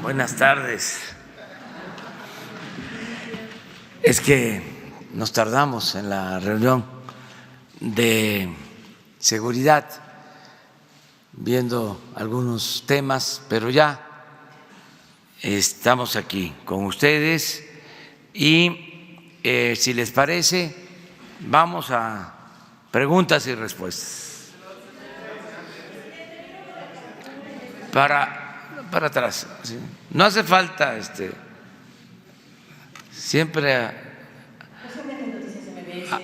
Buenas tardes. Es que nos tardamos en la reunión de seguridad viendo algunos temas, pero ya estamos aquí con ustedes y si les parece vamos a preguntas y respuestas. Para atrás, ¿sí? No hace falta siempre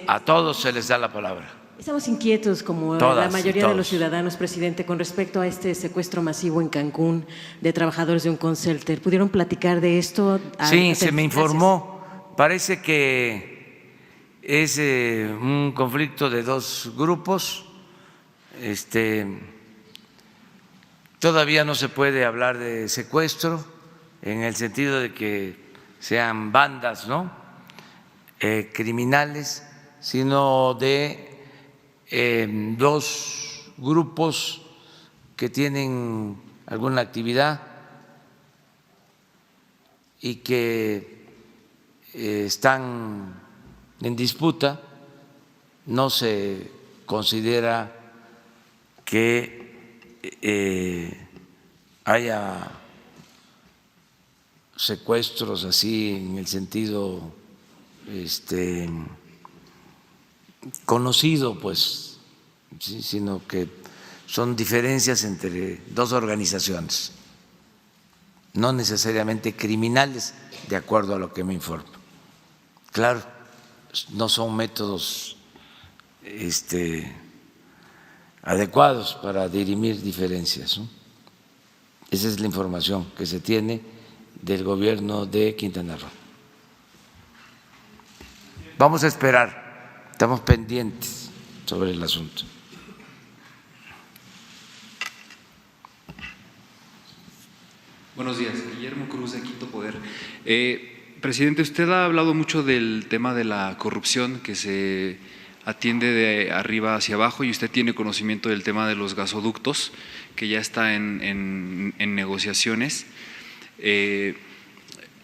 a todos se les da la palabra. Estamos inquietos, como la mayoría de los ciudadanos, presidente, con respecto a este secuestro masivo en Cancún de trabajadores de un call center. ¿Pudieron platicar de esto? Sí, se me informó. Parece que es un conflicto de dos grupos. Todavía no se puede hablar de secuestro en el sentido de que sean bandas, ¿no? Criminales, sino de dos grupos que tienen alguna actividad y que están en disputa. No se considera que haya secuestros así en el sentido conocido, pues, ¿sí? Sino que son diferencias entre dos organizaciones, no necesariamente criminales, de acuerdo a lo que me informo. Claro, no son métodos adecuados para dirimir diferencias, ¿no? Esa es la información que se tiene del gobierno de Quintana Roo. Vamos a esperar, estamos pendientes sobre el asunto. Buenos días, Guillermo Cruz de Quinto Poder. Presidente, usted ha hablado mucho del tema de la corrupción que se atiende de arriba hacia abajo y usted tiene conocimiento del tema de los gasoductos que ya está en negociaciones.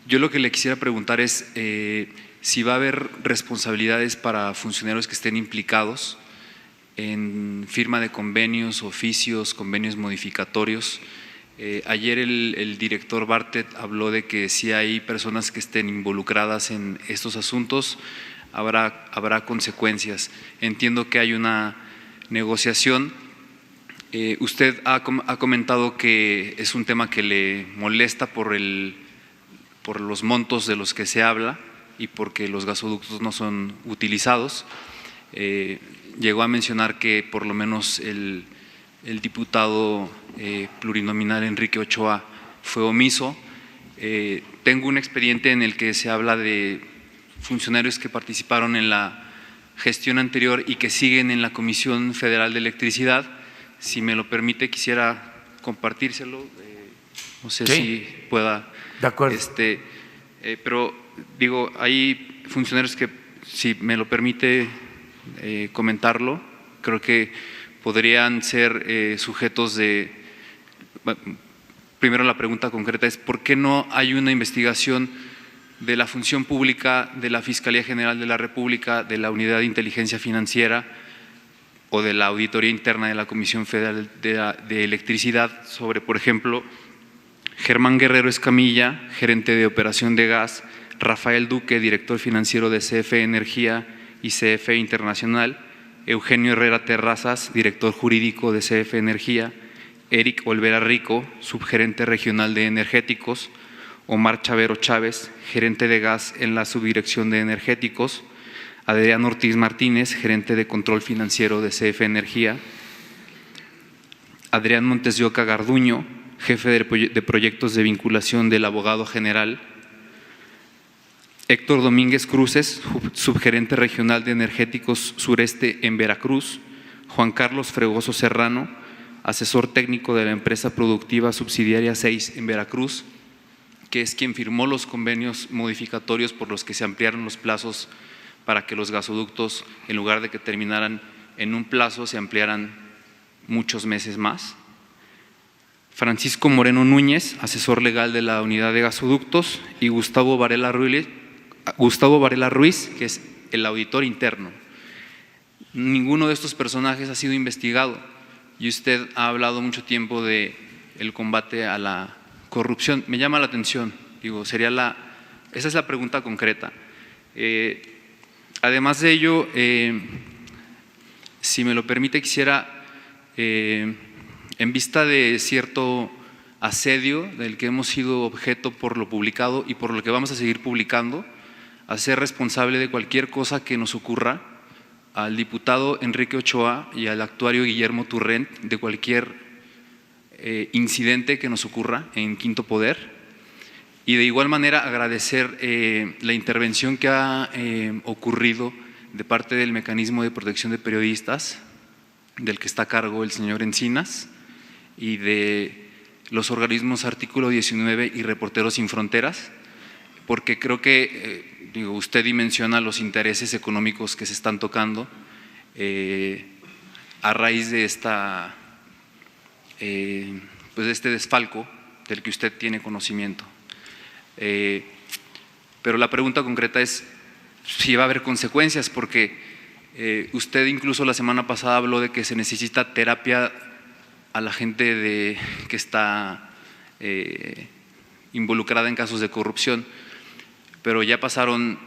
Yo lo que le quisiera preguntar es si va a haber responsabilidades para funcionarios que estén implicados en firma de convenios, oficios, convenios modificatorios. Ayer el director Bartlett habló de que si hay personas que estén involucradas en estos asuntos, habrá consecuencias. Entiendo que hay una negociación. Usted ha comentado que es un tema que le molesta por los montos de los que se habla y porque los gasoductos no son utilizados. Llegó a mencionar que por lo menos el diputado plurinominal Enrique Ochoa fue omiso. Tengo un expediente en el que se habla de funcionarios que participaron en la gestión anterior y que siguen en la Comisión Federal de Electricidad. Si me lo permite, quisiera compartírselo. No sé si pueda. De acuerdo. Pero digo, hay funcionarios que, si me lo permite comentarlo, creo que podrían ser sujetos de… Primero la pregunta concreta es ¿por qué no hay una investigación de la función pública, de la Fiscalía General de la República, de la Unidad de Inteligencia Financiera o de la Auditoría Interna de la Comisión Federal de Electricidad sobre, por ejemplo, Germán Guerrero Escamilla, gerente de operación de gas, Rafael Duque, director financiero de CFE Energía y CFE Internacional, Eugenio Herrera Terrazas, director jurídico de CFE Energía, Eric Olvera Rico, subgerente regional de energéticos, Omar Chavero Chávez, gerente de gas en la subdirección de energéticos, Adrián Ortiz Martínez, gerente de control financiero de CFE Energía, Adrián Montes de Oca Garduño, jefe de proyectos de vinculación del abogado general, Héctor Domínguez Cruces, subgerente regional de energéticos sureste en Veracruz, Juan Carlos Fregoso Serrano, asesor técnico de la empresa productiva subsidiaria 6 en Veracruz, que es quien firmó los convenios modificatorios por los que se ampliaron los plazos para que los gasoductos, en lugar de que terminaran en un plazo, se ampliaran muchos meses más. Francisco Moreno Núñez, asesor legal de la Unidad de Gasoductos, y Gustavo Varela Ruiz, que es el auditor interno. Ninguno de estos personajes ha sido investigado y usted ha hablado mucho tiempo de el combate a la corrupción. Me llama la atención, digo, esa es la pregunta concreta. Además de ello, si me lo permite, quisiera, en vista de cierto asedio del que hemos sido objeto por lo publicado y por lo que vamos a seguir publicando, hacer responsable de cualquier cosa que nos ocurra al diputado Enrique Ochoa y al actuario Guillermo Turrent de cualquier incidente que nos ocurra en Quinto Poder, y de igual manera agradecer la intervención que ha ocurrido de parte del Mecanismo de Protección de Periodistas, del que está a cargo el señor Encinas, y de los organismos Artículo 19 y Reporteros Sin Fronteras, porque creo que usted dimensiona los intereses económicos que se están tocando a raíz de pues de este desfalco del que usted tiene conocimiento. Pero la pregunta concreta es si va a haber consecuencias, porque usted incluso la semana pasada habló de que se necesita terapia a la gente que está involucrada en casos de corrupción, pero ya pasaron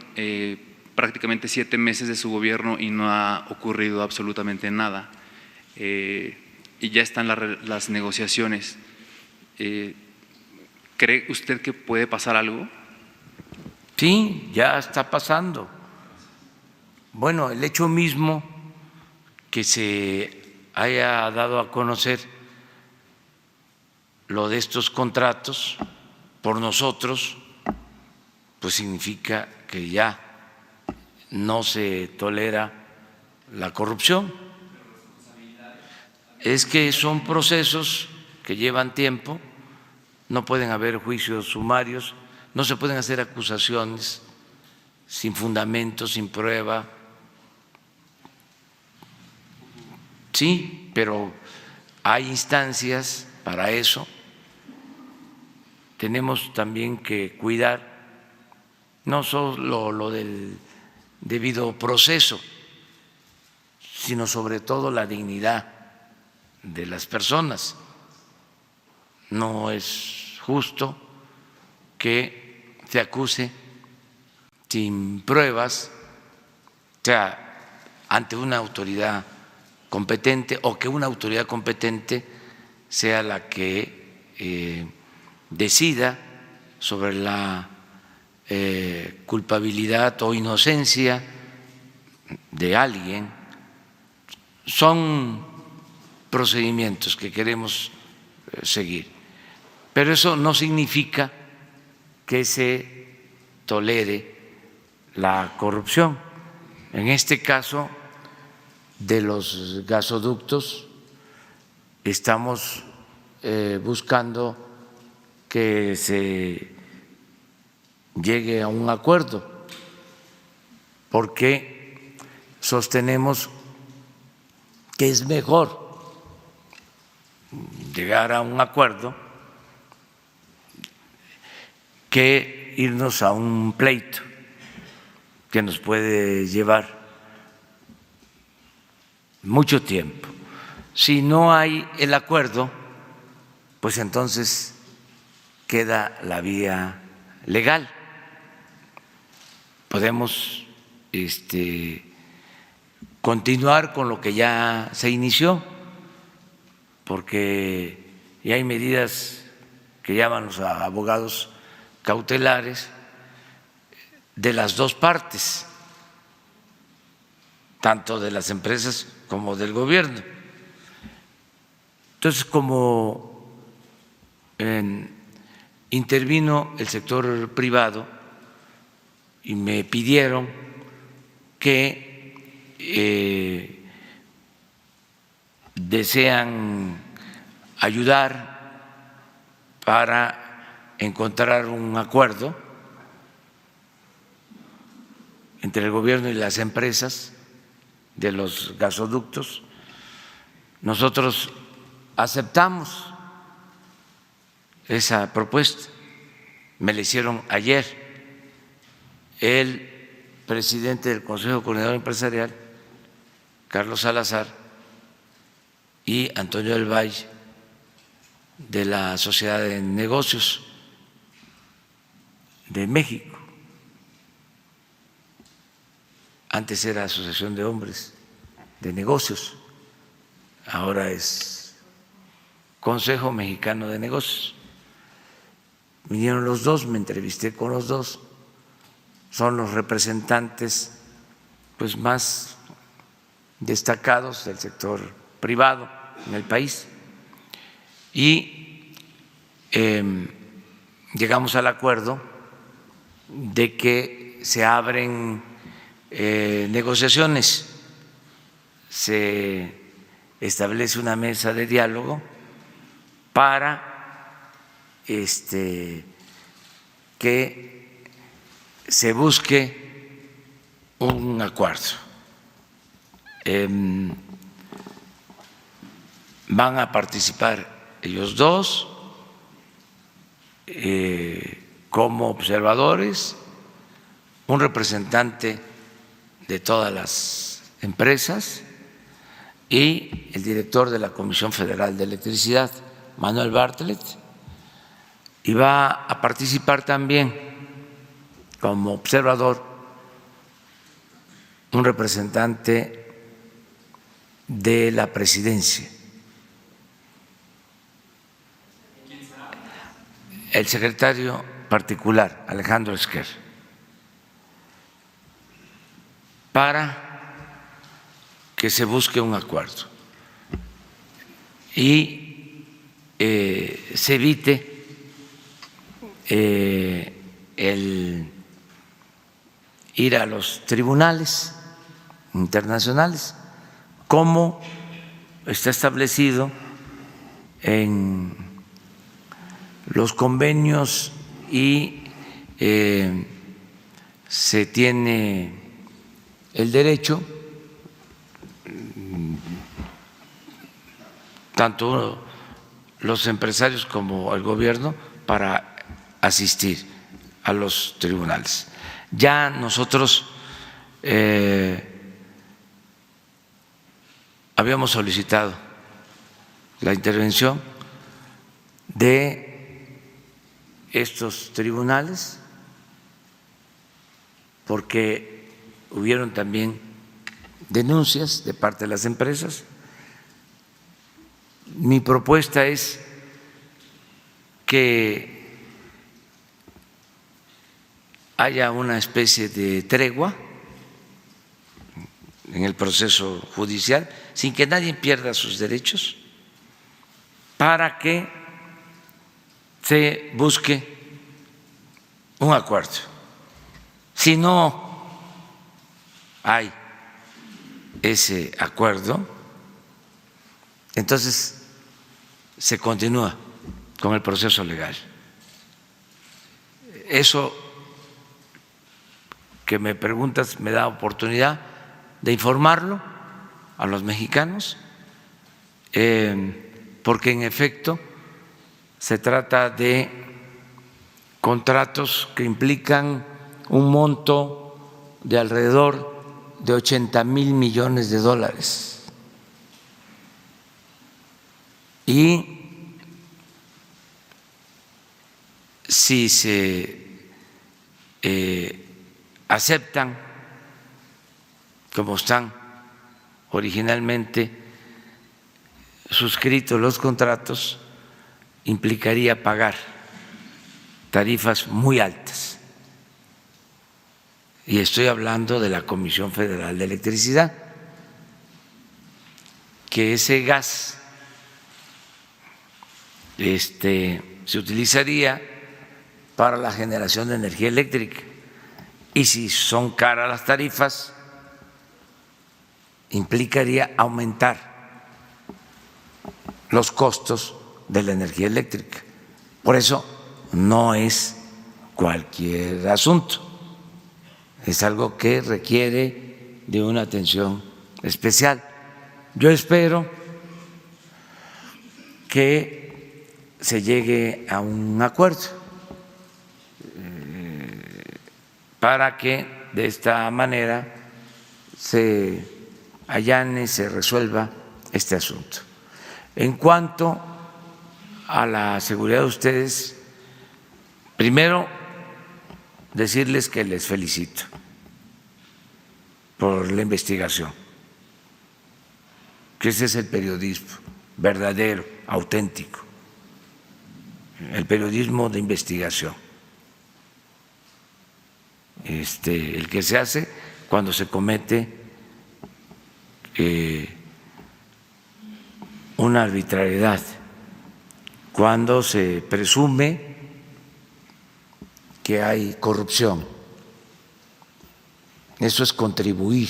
prácticamente 7 meses de su gobierno y no ha ocurrido absolutamente nada, y ya están las negociaciones. ¿Cree usted que puede pasar algo? Sí, ya está pasando. Bueno, el hecho mismo que se haya dado a conocer lo de estos contratos por nosotros, pues significa que ya no se tolera la corrupción. Es que son procesos que llevan tiempo, no pueden haber juicios sumarios, no se pueden hacer acusaciones sin fundamento, sin prueba. Sí, pero hay instancias para eso. Tenemos también que cuidar no solo lo del debido proceso, sino sobre todo la dignidad de las personas. No es justo que se acuse sin pruebas, o sea, ante una autoridad competente, o que una autoridad competente sea la que decida sobre la culpabilidad o inocencia de alguien. Son procedimientos que queremos seguir, pero eso no significa que se tolere la corrupción. En este caso de los gasoductos estamos buscando que se llegue a un acuerdo, porque sostenemos que es mejor llegar a un acuerdo que irnos a un pleito que nos puede llevar mucho tiempo. Si no hay el acuerdo, pues entonces queda la vía legal. Podemos continuar con lo que ya se inició, porque ya hay medidas que llaman los abogados cautelares de las dos partes, tanto de las empresas como del gobierno. Entonces, como intervino el sector privado y me pidieron que desean ayudar para encontrar un acuerdo entre el gobierno y las empresas de los gasoductos, nosotros aceptamos esa propuesta. Me la hicieron ayer el presidente del Consejo Coordinador Empresarial, Carlos Salazar, y Antonio del Valle, de la Sociedad de Negocios de México. Antes era Asociación de Hombres de Negocios, ahora es Consejo Mexicano de Negocios. Vinieron los dos, me entrevisté con los dos, son los representantes pues más destacados del sector privado en el país y llegamos al acuerdo de que se abren negociaciones, se establece una mesa de diálogo para que se busque un acuerdo. Van a participar ellos dos como observadores, un representante de todas las empresas y el director de la Comisión Federal de Electricidad, Manuel Bartlett, y va a participar también como observador un representante de la presidencia. El secretario particular, Alejandro Esquer, para que se busque un acuerdo y se evite el ir a los tribunales internacionales, como está establecido en los convenios y se tiene el derecho, tanto los empresarios como el gobierno, para asistir a los tribunales. Ya nosotros habíamos solicitado la intervención de estos tribunales porque hubieron también denuncias de parte de las empresas. Mi propuesta es que haya una especie de tregua en el proceso judicial sin que nadie pierda sus derechos para que se busque un acuerdo. Si no hay ese acuerdo, entonces se continúa con el proceso legal. Eso que me preguntas me da oportunidad de informarlo a los mexicanos, porque en efecto se trata de contratos que implican un monto de alrededor de 80,000 millones de dólares. Y si se aceptan como están originalmente suscritos los contratos, implicaría pagar tarifas muy altas. Y estoy hablando de la Comisión Federal de Electricidad, que ese gas se utilizaría para la generación de energía eléctrica. Y si son caras las tarifas, implicaría aumentar los costos de la energía eléctrica. Por eso no es cualquier asunto, es algo que requiere de una atención especial. Yo espero que se llegue a un acuerdo para que de esta manera se allane, se resuelva este asunto. En cuanto a la seguridad de ustedes, primero decirles que les felicito por la investigación, que ese es el periodismo verdadero, auténtico, el periodismo de investigación, el que se hace cuando se comete una arbitrariedad, cuando se presume que hay corrupción. Eso es contribuir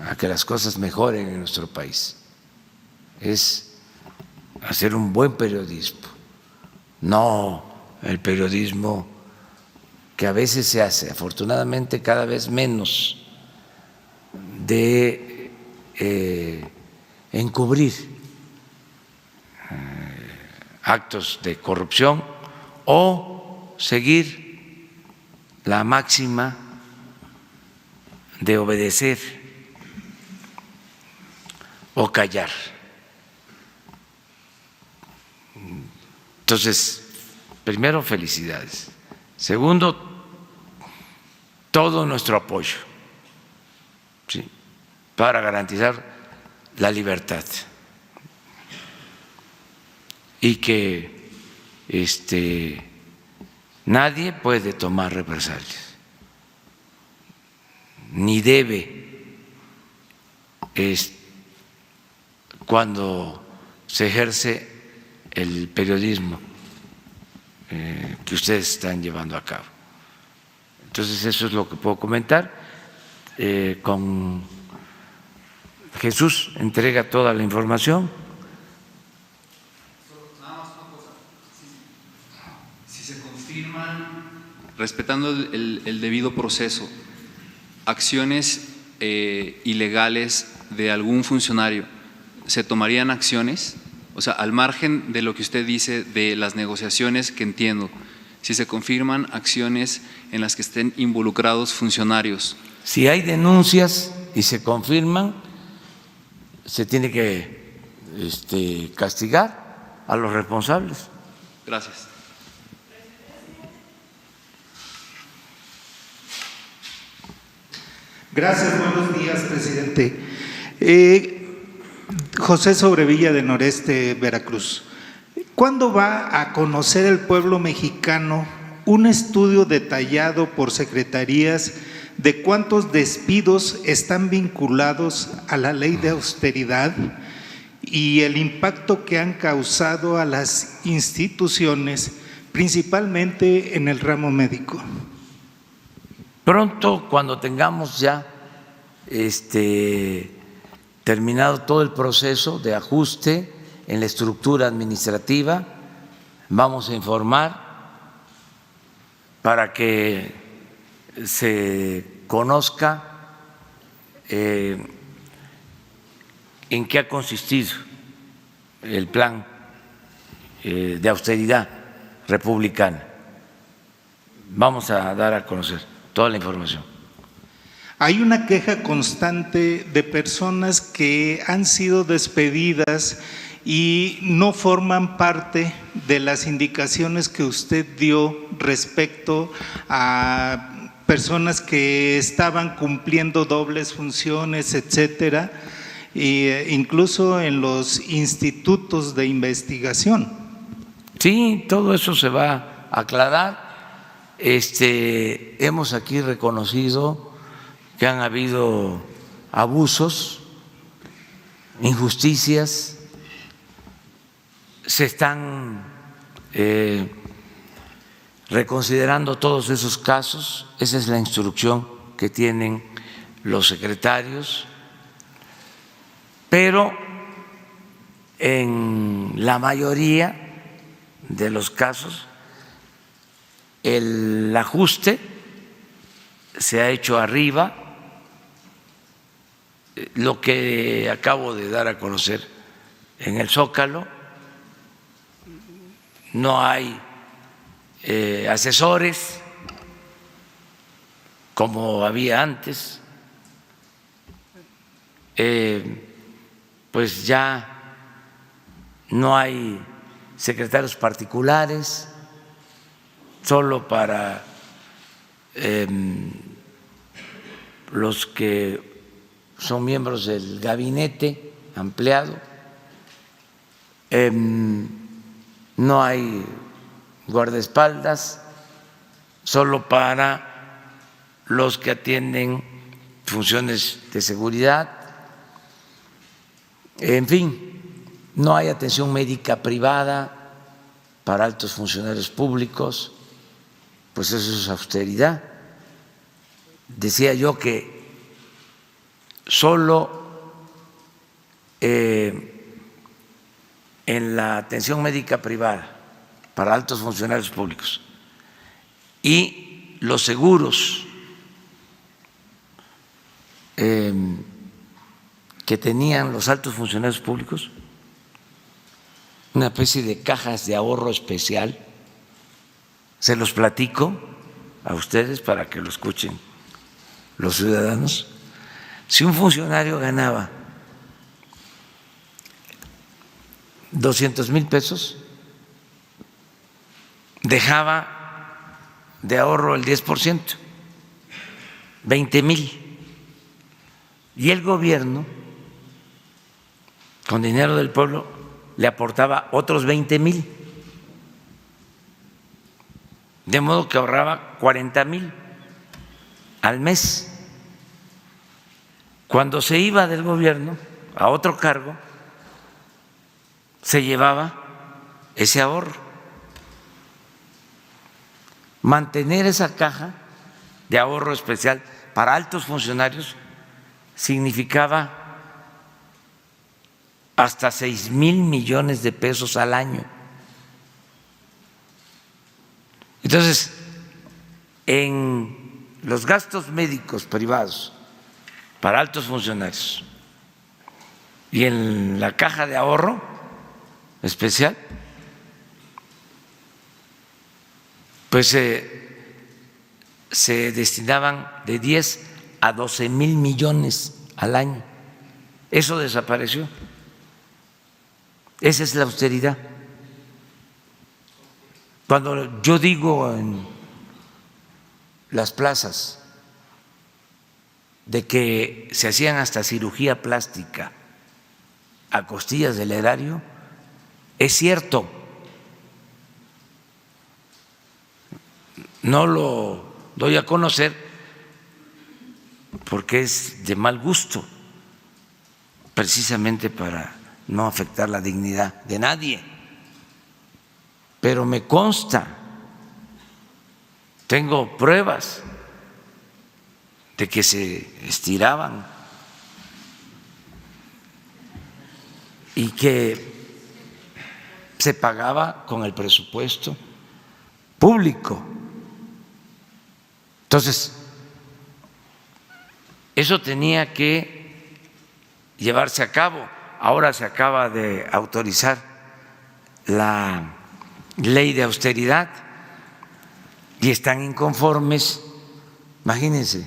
a que las cosas mejoren en nuestro país, es hacer un buen periodismo, no el periodismo que a veces se hace, afortunadamente cada vez menos, de encubrir actos de corrupción o seguir la máxima de obedecer o callar. Entonces, primero, felicidades. Segundo, todo nuestro apoyo, ¿sí?, para garantizar la libertad y que nadie puede tomar represalias, ni debe cuando se ejerce el periodismo que ustedes están llevando a cabo. Entonces, eso es lo que puedo comentar. Con Jesús entrega toda la información. Si se confirman, respetando el debido proceso, acciones ilegales de algún funcionario, ¿se tomarían acciones? O sea, al margen de lo que usted dice de las negociaciones, que entiendo, si se confirman acciones en las que estén involucrados funcionarios. Si hay denuncias y se confirman, se tiene que castigar a los responsables. Gracias. Gracias, buenos días, presidente. José Sobrevilla, de Noreste, Veracruz. ¿Cuándo va a conocer el pueblo mexicano un estudio detallado por secretarías de cuántos despidos están vinculados a la ley de austeridad y el impacto que han causado a las instituciones, principalmente en el ramo médico? Pronto, cuando tengamos ya terminado todo el proceso de ajuste en la estructura administrativa, vamos a informar para que se conozca en qué ha consistido el plan de austeridad republicana. Vamos a dar a conocer toda la información. Hay una queja constante de personas que han sido despedidas y no forman parte de las indicaciones que usted dio respecto a personas que estaban cumpliendo dobles funciones, etcétera, incluso en los institutos de investigación. Sí, todo eso se va a aclarar. Hemos aquí reconocido que han habido abusos, injusticias, se están reconsiderando todos esos casos. Esa es la instrucción que tienen los secretarios, pero en la mayoría de los casos el ajuste se ha hecho arriba. Lo que acabo de dar a conocer en el Zócalo no hay asesores como había antes, pues ya no hay secretarios particulares solo para los que son miembros del gabinete ampliado, no hay guardaespaldas solo para los que atienden funciones de seguridad, en fin, no hay atención médica privada para altos funcionarios públicos, pues eso es austeridad. Decía yo que solo en la atención médica privada para altos funcionarios públicos y los seguros que tenían los altos funcionarios públicos, una especie de cajas de ahorro especial, se los platico a ustedes para que lo escuchen los ciudadanos. Si un funcionario ganaba 200,000 pesos, dejaba de ahorro el 10%, 20,000. Y el gobierno, con dinero del pueblo, le aportaba otros 20,000. De modo que ahorraba 40,000 al mes. Cuando se iba del gobierno a otro cargo, se llevaba ese ahorro. Mantener esa caja de ahorro especial para altos funcionarios significaba hasta 6,000 millones de pesos al año. Entonces, en los gastos médicos privados para altos funcionarios y en la caja de ahorro especial, pues se destinaban de 10 a 12,000 millones al año. Eso desapareció. Esa es la austeridad. Cuando yo digo en las plazas de que se hacían hasta cirugía plástica a costillas del erario, es cierto. No lo doy a conocer porque es de mal gusto, precisamente para no afectar la dignidad de nadie. Pero me consta, tengo pruebas de que se estiraban y que se pagaba con el presupuesto público. Entonces, eso tenía que llevarse a cabo. Ahora se acaba de autorizar la ley de austeridad y están inconformes. Imagínense,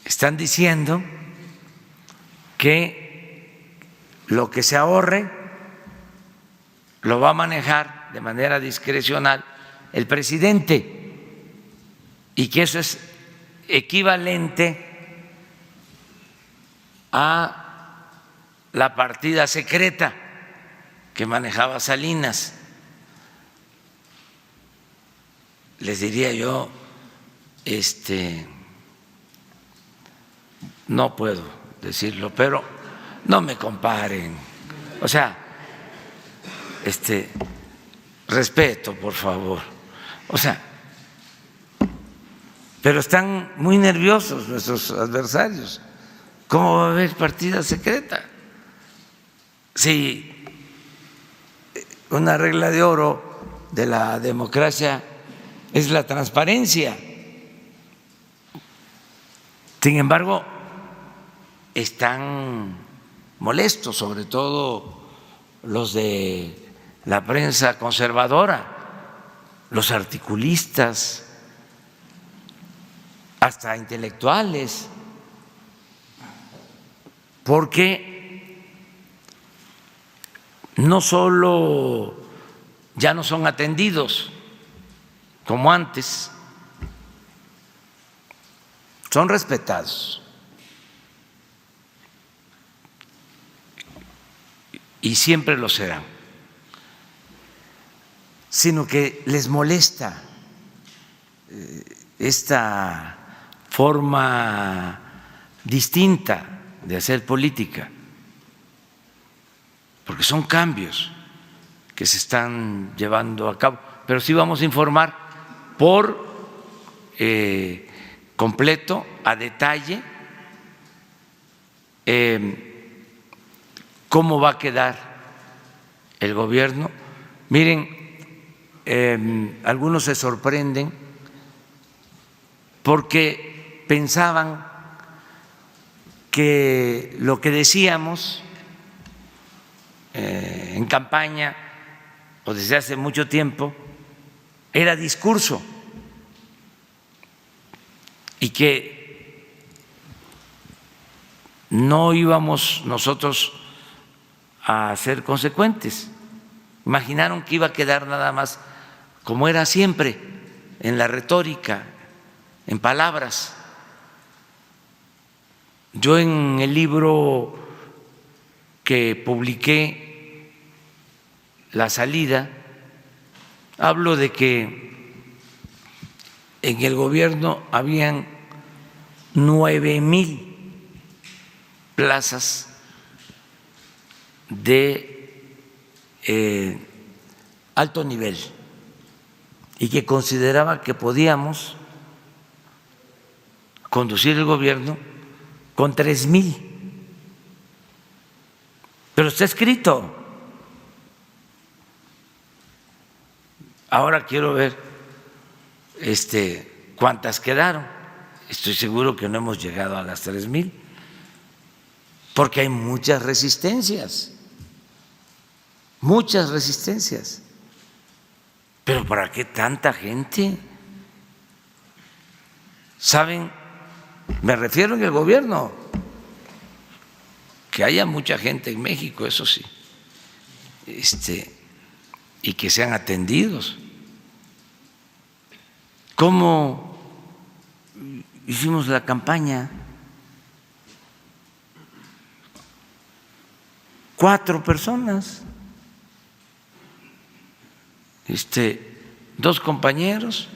están diciendo que lo que se ahorre lo va a manejar de manera discrecional el presidente y que eso es equivalente a la partida secreta que manejaba Salinas. Les diría yo, no puedo decirlo, pero no me comparen. O sea, respeto, por favor. O sea, pero están muy nerviosos nuestros adversarios. ¿Cómo va a haber partida secreta? Si una regla de oro de la democracia es la transparencia. Sin embargo, están molestos, sobre todo los de la prensa conservadora, los articulistas, hasta intelectuales, porque no solo ya no son atendidos como antes, son respetados. Y siempre lo serán, sino que les molesta esta forma distinta de hacer política, porque son cambios que se están llevando a cabo. Pero sí vamos a informar por completo, a detalle, cómo va a quedar el gobierno. Miren, algunos se sorprenden porque pensaban que lo que decíamos en campaña o desde hace mucho tiempo era discurso y que no íbamos nosotros a ser consecuentes. Imaginaron que iba a quedar nada más como era siempre, en la retórica, en palabras. Yo en el libro que publiqué, La Salida, hablo de que en el gobierno habían 9,000 plazas de alto nivel y que consideraba que podíamos conducir el gobierno con 3,000. Pero está escrito. Ahora quiero ver cuántas quedaron. Estoy seguro que no hemos llegado a las 3,000, porque hay muchas resistencias. Muchas resistencias. Pero ¿para qué tanta gente? ¿Saben? Me refiero en el gobierno, que haya mucha gente en México, eso sí, y que sean atendidos. ¿Cómo hicimos la campaña? 4 personas. 2 compañeros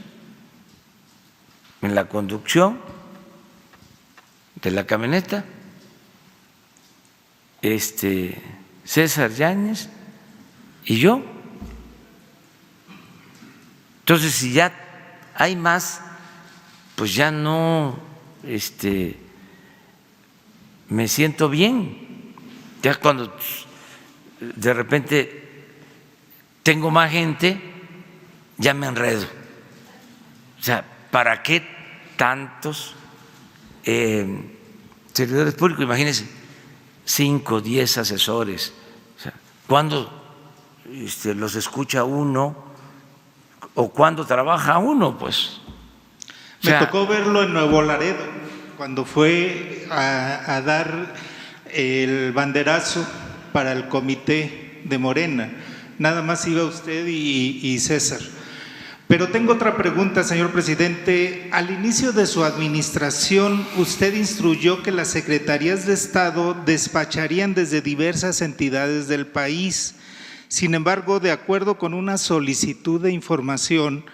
en la conducción de la camioneta, César Yáñez y yo. Entonces, si ya hay más, pues ya no me siento bien. Ya cuando de repente tengo más gente, ya me enredo. O sea, ¿para qué tantos servidores públicos? Imagínense, 5, 10 asesores. O sea, ¿cuándo los escucha uno o cuándo trabaja uno? Pues me tocó verlo en Nuevo Laredo, cuando fue a dar el banderazo para el comité de Morena. Nada más iba usted y César. Pero tengo otra pregunta, señor presidente. Al inicio de su administración, usted instruyó que las secretarías de Estado despacharían desde diversas entidades del país. Sin embargo, de acuerdo con una solicitud de información,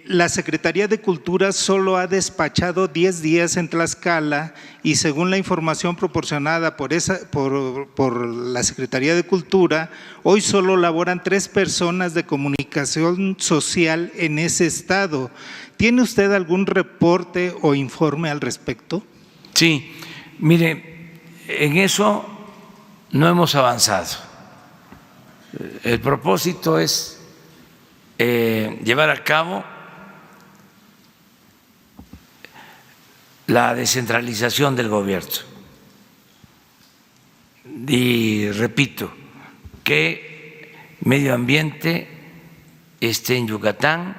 la Secretaría de Cultura solo ha despachado 10 días en Tlaxcala y según la información proporcionada por la Secretaría de Cultura, hoy solo laboran 3 personas de comunicación social en ese estado. ¿Tiene usted algún reporte o informe al respecto? Sí, mire, en eso no hemos avanzado. El propósito es llevar a cabo la descentralización del gobierno. Y repito, que medio ambiente esté en Yucatán,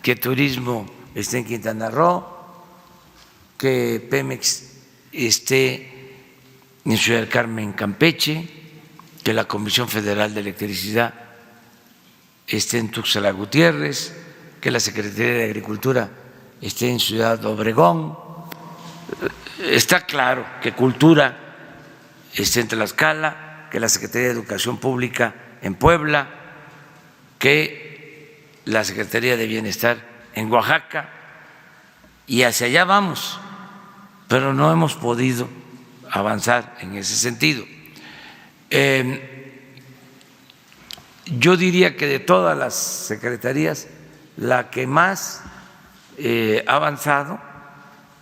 que turismo esté en Quintana Roo, que Pemex esté en Ciudad del Carmen, Campeche, que la Comisión Federal de Electricidad esté en Tuxtla Gutiérrez, que la Secretaría de Agricultura esté en Ciudad Obregón. Está claro que Cultura esté en Tlaxcala, que la Secretaría de Educación Pública en Puebla, que la Secretaría de Bienestar en Oaxaca, y hacia allá vamos, pero no hemos podido avanzar en ese sentido. Yo diría que de todas las secretarías, la que más ha avanzado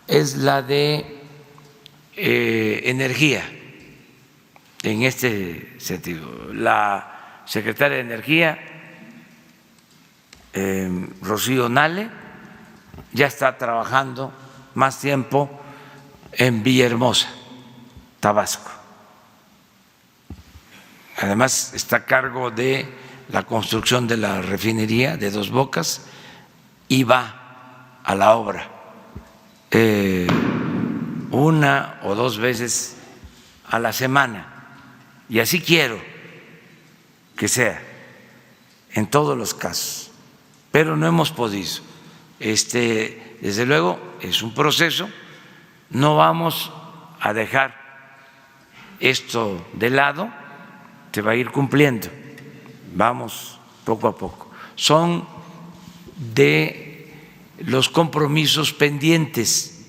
es la de energía, en este sentido. La secretaria de Energía, Rocío Nale, ya está trabajando más tiempo en Villahermosa, Tabasco. Además está a cargo de la construcción de la refinería de Dos Bocas y va a la obra una o dos veces a la semana, y así quiero que sea en todos los casos, pero no hemos podido. Desde luego es un proceso, no vamos a dejar esto de lado, se va a ir cumpliendo, vamos poco a poco. Son de los compromisos pendientes.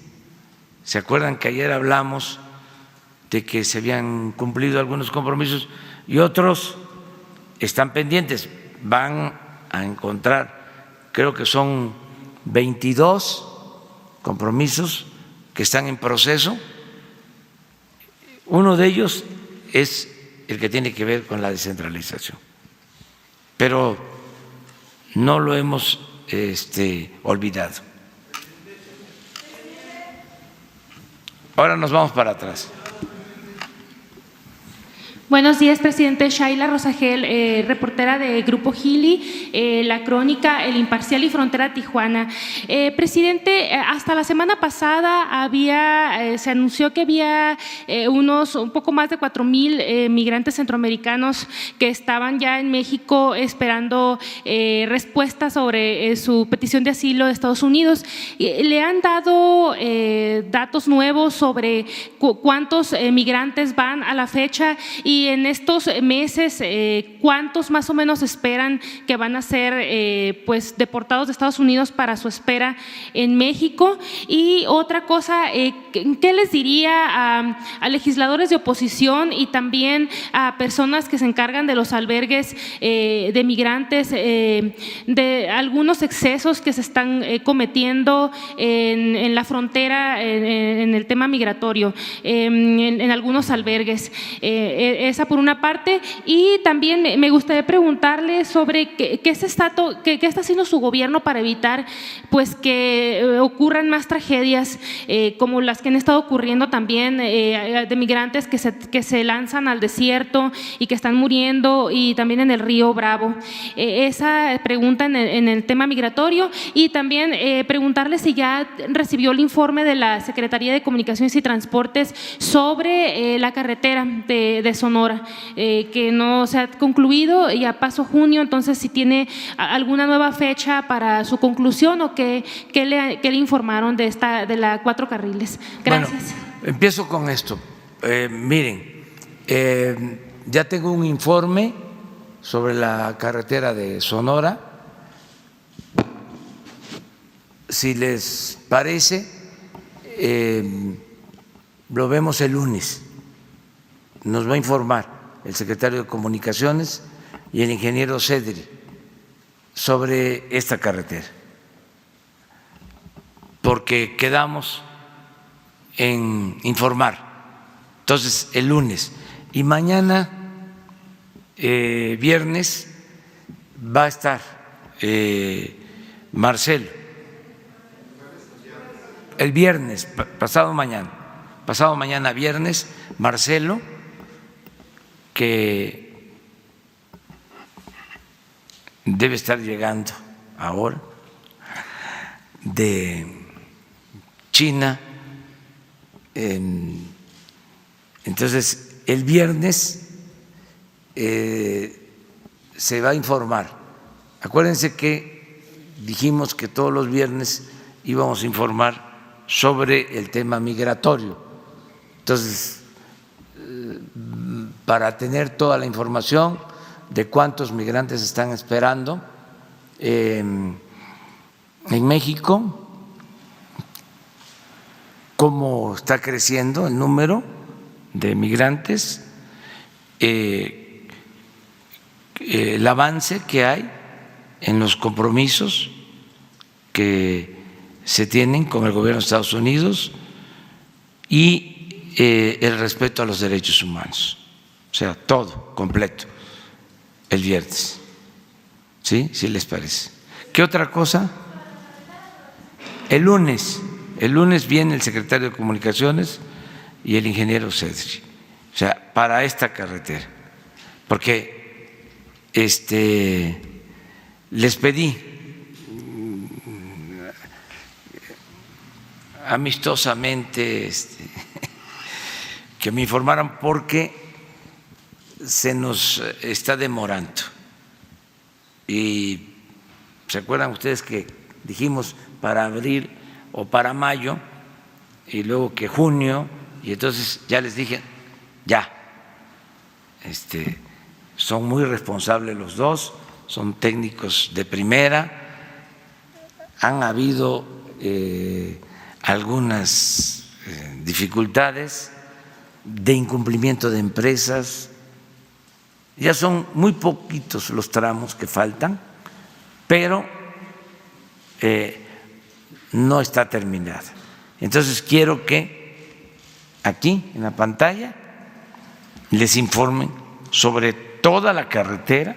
¿Se acuerdan que ayer hablamos de que se habían cumplido algunos compromisos y otros están pendientes? Van a encontrar, creo que son 22 compromisos que están en proceso. Uno de ellos es el que tiene que ver con la descentralización, pero no lo hemos olvidado. Ahora nos vamos para atrás. Buenos días, presidente. Shaila Rosagel, reportera de Grupo Gili, La Crónica, El Imparcial y Frontera Tijuana. Presidente, hasta la semana pasada se anunció que había un poco más de 4,000 migrantes centroamericanos que estaban ya en México esperando respuestas sobre su petición de asilo de Estados Unidos. ¿Le han dado datos nuevos sobre cuántos migrantes van a la fecha? Y en estos meses, ¿cuántos más o menos esperan que van a ser pues deportados de Estados Unidos para su espera en México? Y otra cosa, ¿qué les diría a legisladores de oposición y también a personas que se encargan de los albergues de migrantes, de algunos excesos que se están cometiendo en la frontera en el tema migratorio, en algunos albergues? Esa por una parte. Y también me gustaría preguntarle sobre qué está haciendo su gobierno para evitar pues que ocurran más tragedias como las que han estado ocurriendo también de migrantes que se lanzan al desierto y que están muriendo, y también en el río Bravo. Esa pregunta en el tema migratorio. Y también preguntarle si ya recibió el informe de la Secretaría de Comunicaciones y Transportes sobre la carretera de Sonora, que no se ha concluido, ya pasó junio. Entonces, si tiene alguna nueva fecha para su conclusión o qué le informaron de la 4 carriles. Gracias. Bueno, empiezo con esto. Miren, ya tengo un informe sobre la carretera de Sonora. Si les parece, lo vemos el lunes. Nos va a informar el secretario de Comunicaciones y el ingeniero Cedri sobre esta carretera, porque quedamos en informar. Entonces, el lunes. Y mañana, viernes, va a estar Marcelo. El viernes, pasado mañana viernes, Marcelo, que debe estar llegando ahora de China. Entonces, el viernes se va a informar. Acuérdense que dijimos que todos los viernes íbamos a informar sobre el tema migratorio. Entonces, para tener toda la información de cuántos migrantes están esperando en México, cómo está creciendo el número de migrantes, el avance que hay en los compromisos que se tienen con el gobierno de Estados Unidos y el respeto a los derechos humanos. O sea, todo completo el viernes. ¿Sí? ¿Sí les parece? ¿Qué otra cosa? El lunes viene el secretario de Comunicaciones y el ingeniero Cedri, o sea, para esta carretera, porque les pedí amistosamente que me informaran porque se nos está demorando. Y se acuerdan ustedes que dijimos para abril o para mayo y luego que junio, y entonces ya les dije, ya, son muy responsables los dos, son técnicos de primera, han habido algunas dificultades de incumplimiento de empresas, ya son muy poquitos los tramos que faltan, pero no está terminada. Entonces quiero que aquí en la pantalla les informen sobre toda la carretera,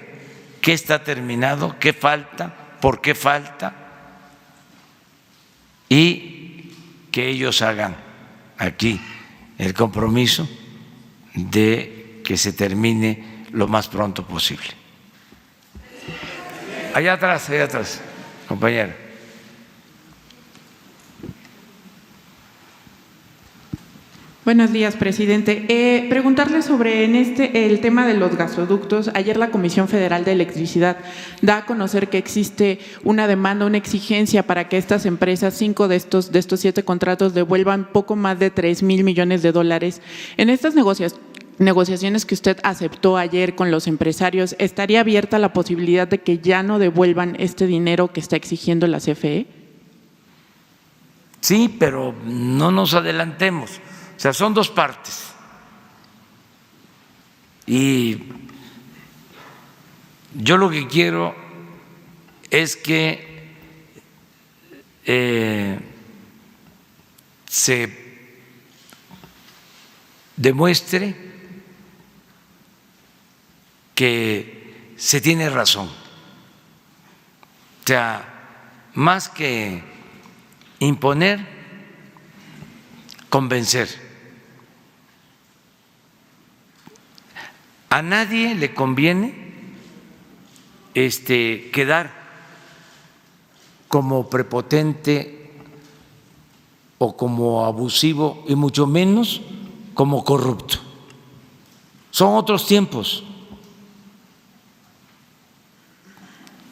qué está terminado, qué falta, por qué falta, y que ellos hagan aquí el compromiso de que se termine lo más pronto posible. Allá atrás, compañera. Buenos días, presidente. Preguntarle sobre el tema de los gasoductos. Ayer la Comisión Federal de Electricidad da a conocer que existe una demanda, una exigencia para que estas empresas, 5 de estos 7 contratos, devuelvan poco más de 3,000 millones de dólares. En estas negociaciones que usted aceptó ayer con los empresarios, ¿estaría abierta la posibilidad de que ya no devuelvan este dinero que está exigiendo la CFE? Sí, pero no nos adelantemos. O sea, son dos partes. Y yo lo que quiero es que se demuestre que se tiene razón. O sea, más que imponer, convencer. A nadie le conviene quedar como prepotente o como abusivo y mucho menos como corrupto. Son otros tiempos.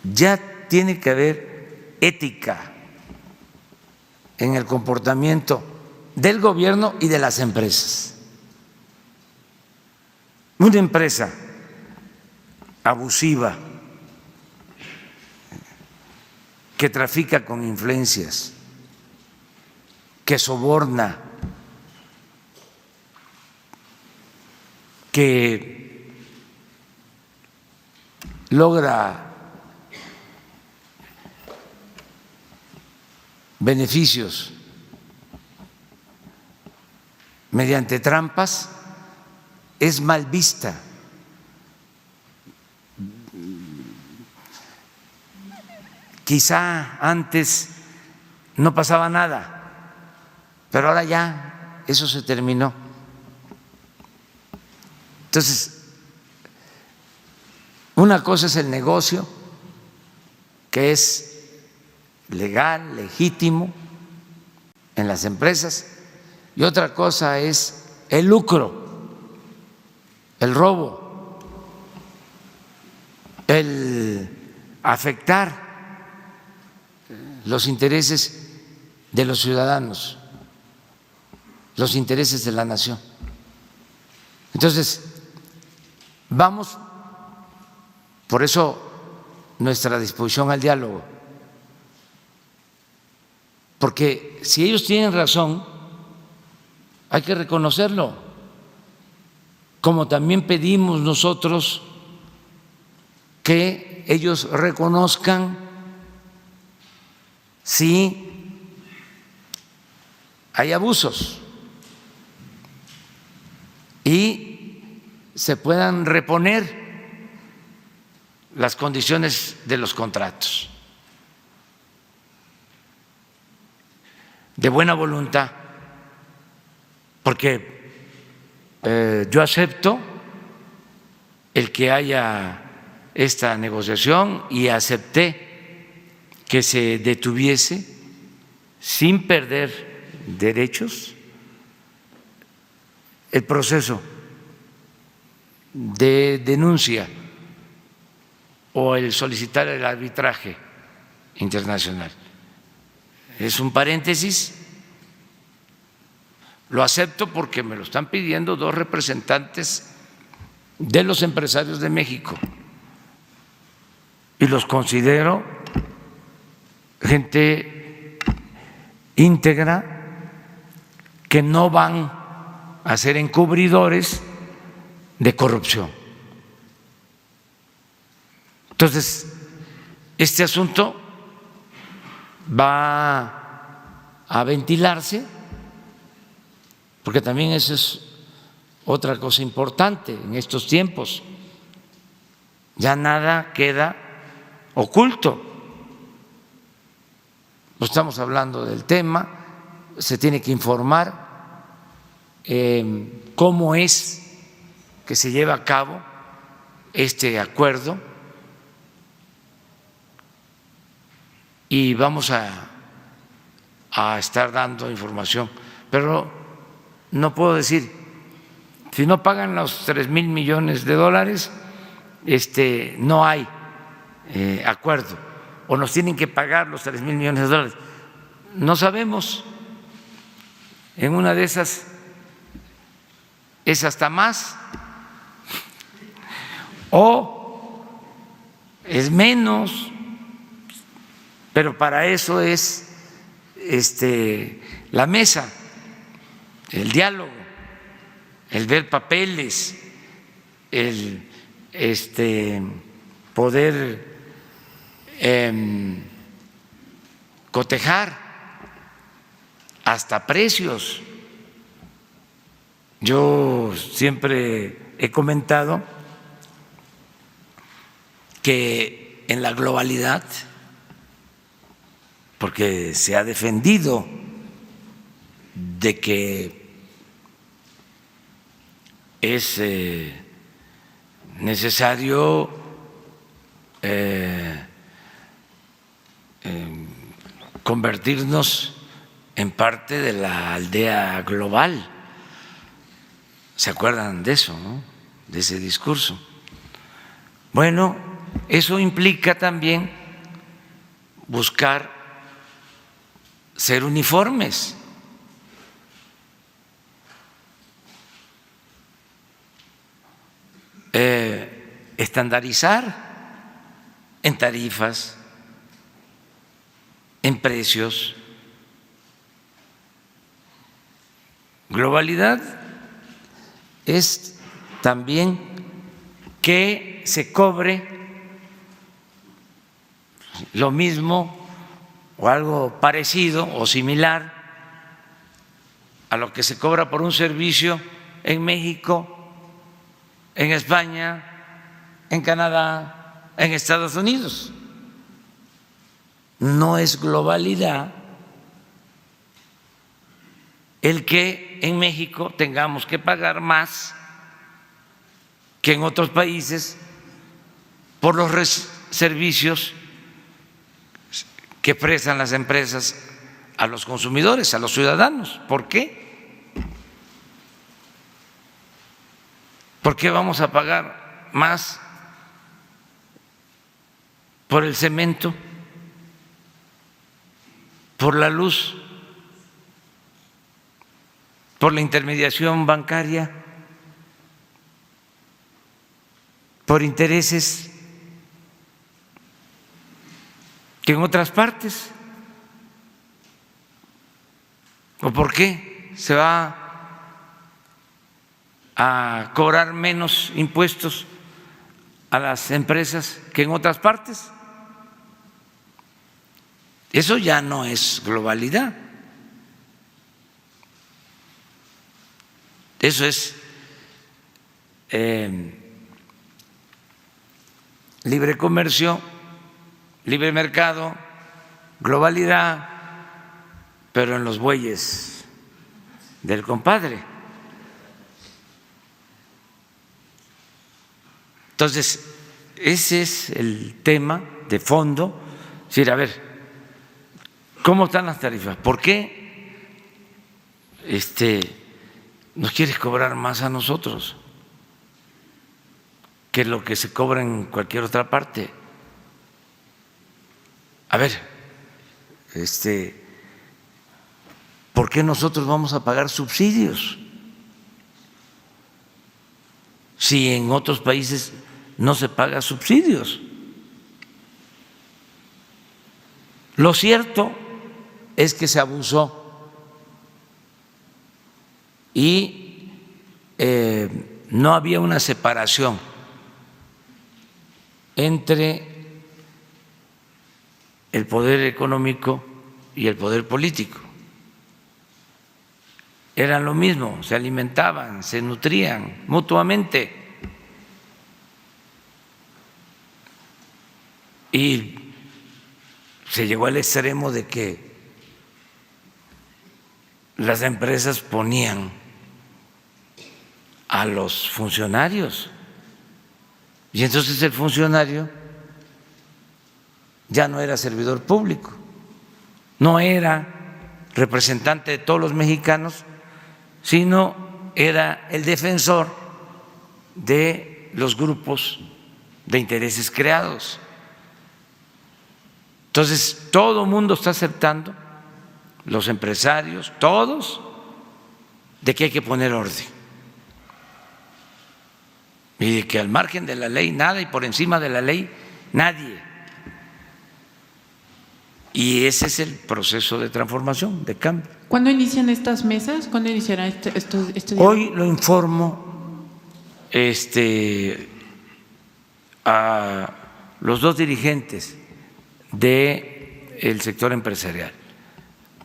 Ya tiene que haber ética en el comportamiento del gobierno y de las empresas. Una empresa abusiva que trafica con influencias, que soborna, que logra beneficios mediante trampas, es mal vista. Quizá antes no pasaba nada, pero ahora ya eso se terminó. Entonces, una cosa es el negocio que es legal, legítimo en las empresas, y otra cosa es el lucro, el robo, el afectar los intereses de los ciudadanos, los intereses de la nación. Entonces, vamos, por eso nuestra disposición al diálogo, porque si ellos tienen razón, hay que reconocerlo, como también pedimos nosotros que ellos reconozcan si hay abusos y se puedan reponer las condiciones de los contratos de buena voluntad, porque yo acepto el que haya esta negociación y acepté que se detuviese sin perder derechos el proceso de denuncia o el solicitar el arbitraje internacional. Es un paréntesis, lo acepto porque me lo están pidiendo dos representantes de los empresarios de México y los considero gente íntegra, que no van a ser encubridores de corrupción. Entonces, este asunto va a ventilarse, porque también eso es otra cosa importante en estos tiempos. Ya nada queda oculto. Estamos hablando del tema, se tiene que informar cómo es que se lleva a cabo este acuerdo y vamos a estar dando información, pero no puedo decir, si no pagan los 3,000 millones de dólares, no hay acuerdo, o nos tienen que pagar los 3,000 millones de dólares. No sabemos, en una de esas es hasta más o es menos, pero para eso es la mesa, el diálogo, el ver papeles, el poder cotejar hasta precios. Yo siempre he comentado que en la globalidad, porque se ha defendido de que es necesario convertirnos en parte de la aldea global. ¿Se acuerdan de eso, no? De ese discurso. Bueno, eso implica también buscar ser uniformes. Estandarizar en tarifas, en precios. Globalidad es también que se cobre lo mismo o algo parecido o similar a lo que se cobra por un servicio en México, en España, en Canadá, en Estados Unidos. No es globalidad el que en México tengamos que pagar más que en otros países por los servicios que prestan las empresas a los consumidores, a los ciudadanos. ¿Por qué? ¿Por qué vamos a pagar más por el cemento, por la luz, por la intermediación bancaria, por intereses que en otras partes? ¿O por qué se va a cobrar menos impuestos a las empresas que en otras partes? Eso ya no es globalidad. Eso es libre comercio, libre mercado, globalidad, pero en los bueyes del compadre. Entonces, ese es el tema de fondo. Es decir, a ver, ¿cómo están las tarifas? ¿Por qué nos quieres cobrar más a nosotros que lo que se cobra en cualquier otra parte? A ver, ¿por qué nosotros vamos a pagar subsidios si en otros países no se paga subsidios? Lo cierto es que se abusó y no había una separación entre el poder económico y el poder político. Eran lo mismo, se alimentaban, se nutrían mutuamente. Y se llegó al extremo de que las empresas ponían a los funcionarios y entonces el funcionario ya no era servidor público, no era representante de todos los mexicanos, sino era el defensor de los grupos de intereses creados. Entonces, todo el mundo está aceptando, los empresarios, todos, de que hay que poner orden y de que al margen de la ley nada y por encima de la ley nadie. Y ese es el proceso de transformación, de cambio. ¿Cuándo inician estas mesas? ¿Cuándo iniciará este Hoy lo informo a los dos dirigentes del sector empresarial,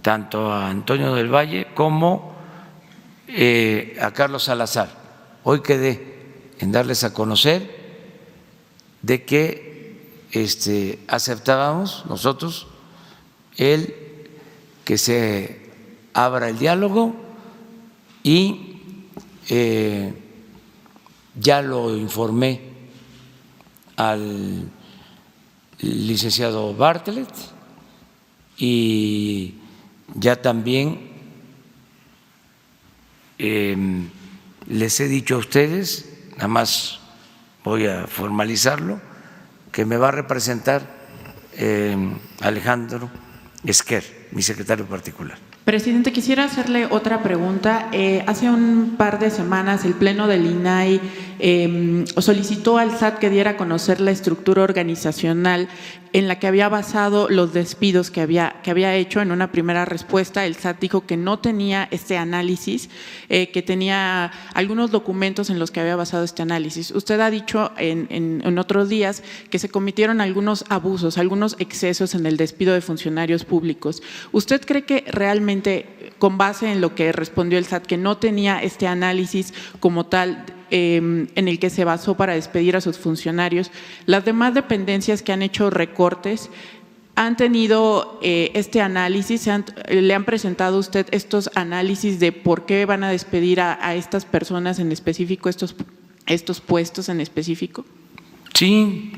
tanto a Antonio del Valle como a Carlos Salazar. Hoy quedé en darles a conocer de que aceptábamos nosotros el que se abra el diálogo y ya lo informé al licenciado Bartlett y ya también les he dicho a ustedes, nada más voy a formalizarlo, que me va a representar Alejandro Esquer, mi secretario particular. Presidente, quisiera hacerle otra pregunta. Hace un par de semanas el Pleno del INAI solicitó al SAT que diera a conocer la estructura organizacional en la que había basado los despidos que había hecho. En una primera respuesta, el SAT dijo que no tenía este análisis, que tenía algunos documentos en los que había basado este análisis. Usted ha dicho en otros días que se cometieron algunos abusos, algunos excesos en el despido de funcionarios públicos. ¿Usted cree que realmente, con base en lo que respondió el SAT, que no tenía este análisis como tal en el que se basó para despedir a sus funcionarios, las demás dependencias que han hecho recortes han tenido este análisis? ¿Le han presentado a usted estos análisis de por qué van a despedir a estas personas en específico, estos puestos en específico? Sí,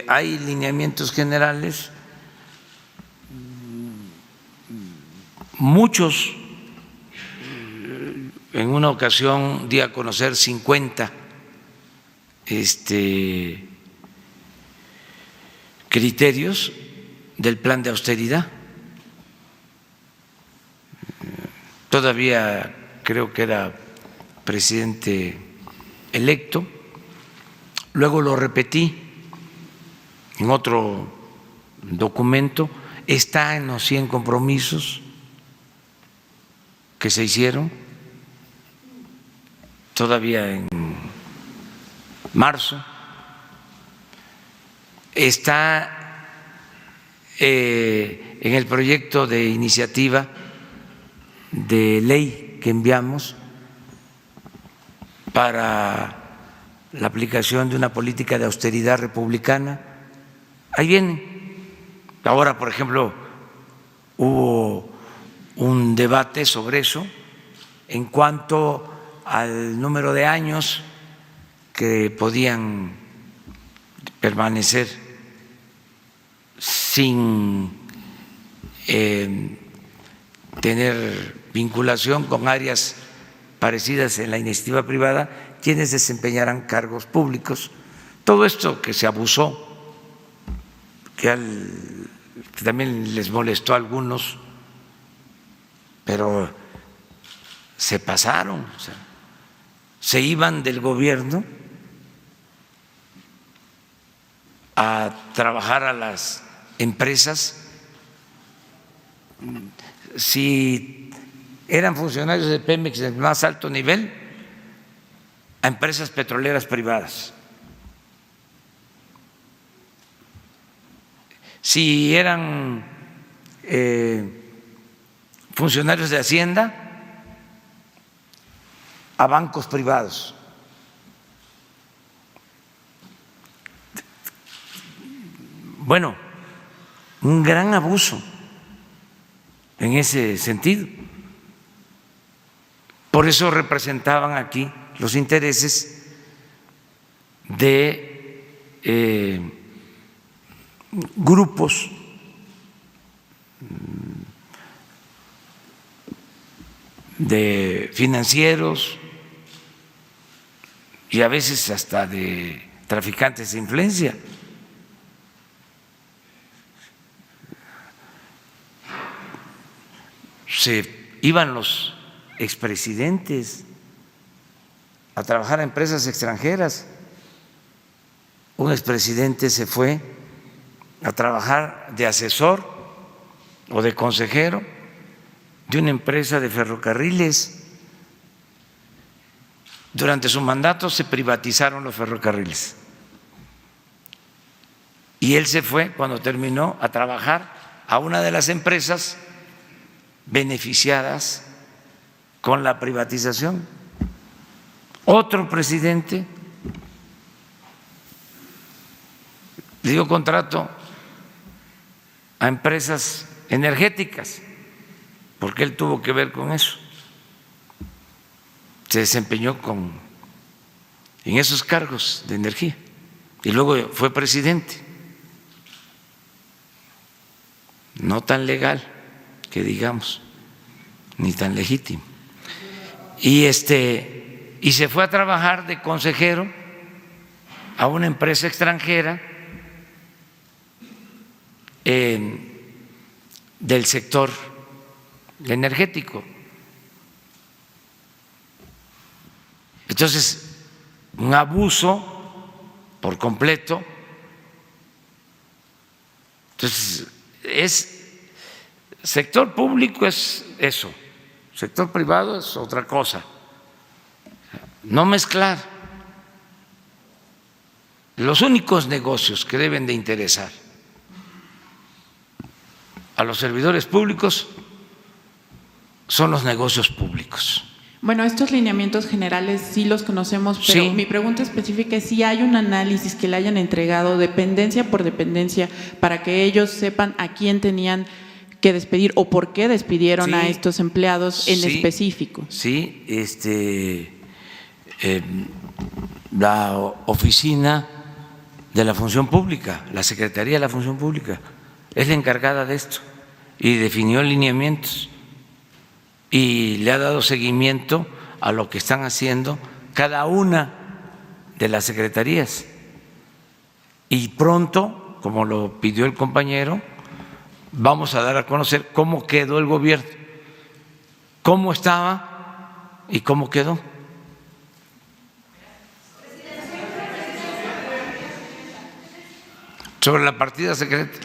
hay lineamientos generales muchos, en una ocasión di a conocer 50 criterios del plan de austeridad. Todavía creo que era presidente electo, luego lo repetí en otro documento, está en los 100 compromisos que se hicieron todavía en marzo, está en el proyecto de iniciativa de ley que enviamos para la aplicación de una política de austeridad republicana. Ahí viene. Ahora, por ejemplo, hubo un debate sobre eso en cuanto al número de años que podían permanecer sin tener vinculación con áreas parecidas en la iniciativa privada, quienes desempeñarán cargos públicos. Todo esto que se abusó, que también les molestó a algunos, pero se pasaron, o sea, se iban del gobierno a trabajar a las empresas. Si eran funcionarios de Pemex del más alto nivel, a empresas petroleras privadas. Si eran funcionarios de Hacienda, a bancos privados. Bueno, un gran abuso en ese sentido. Por eso representaban aquí los intereses de grupos de financieros y a veces hasta de traficantes de influencia. Se iban los expresidentes a trabajar a empresas extranjeras. Un expresidente se fue a trabajar de asesor o de consejero de una empresa de ferrocarriles. Durante su mandato se privatizaron los ferrocarriles y él se fue, cuando terminó, a trabajar a una de las empresas beneficiadas con la privatización. Otro presidente le dio contrato a empresas energéticas, porque él tuvo que ver con eso. Se desempeñó en esos cargos de energía y luego fue presidente. No tan legal, que digamos, ni tan legítimo. Y se fue a trabajar de consejero a una empresa extranjera del sector energético. Entonces, un abuso por completo. Entonces, sector público es eso, sector privado es otra cosa. No mezclar. Los únicos negocios que deben de interesar a los servidores públicos son los negocios públicos. Bueno, estos lineamientos generales sí los conocemos, pero sí. Mi pregunta específica es si hay un análisis que le hayan entregado dependencia por dependencia para que ellos sepan a quién tenían que despedir o por qué despidieron a estos empleados en específico. Sí, la oficina de la función pública, la Secretaría de la Función Pública, es la encargada de esto y definió lineamientos y le ha dado seguimiento a lo que están haciendo cada una de las secretarías. Y pronto, como lo pidió el compañero, vamos a dar a conocer cómo quedó el gobierno, cómo estaba y cómo quedó. Sobre la partida secreta.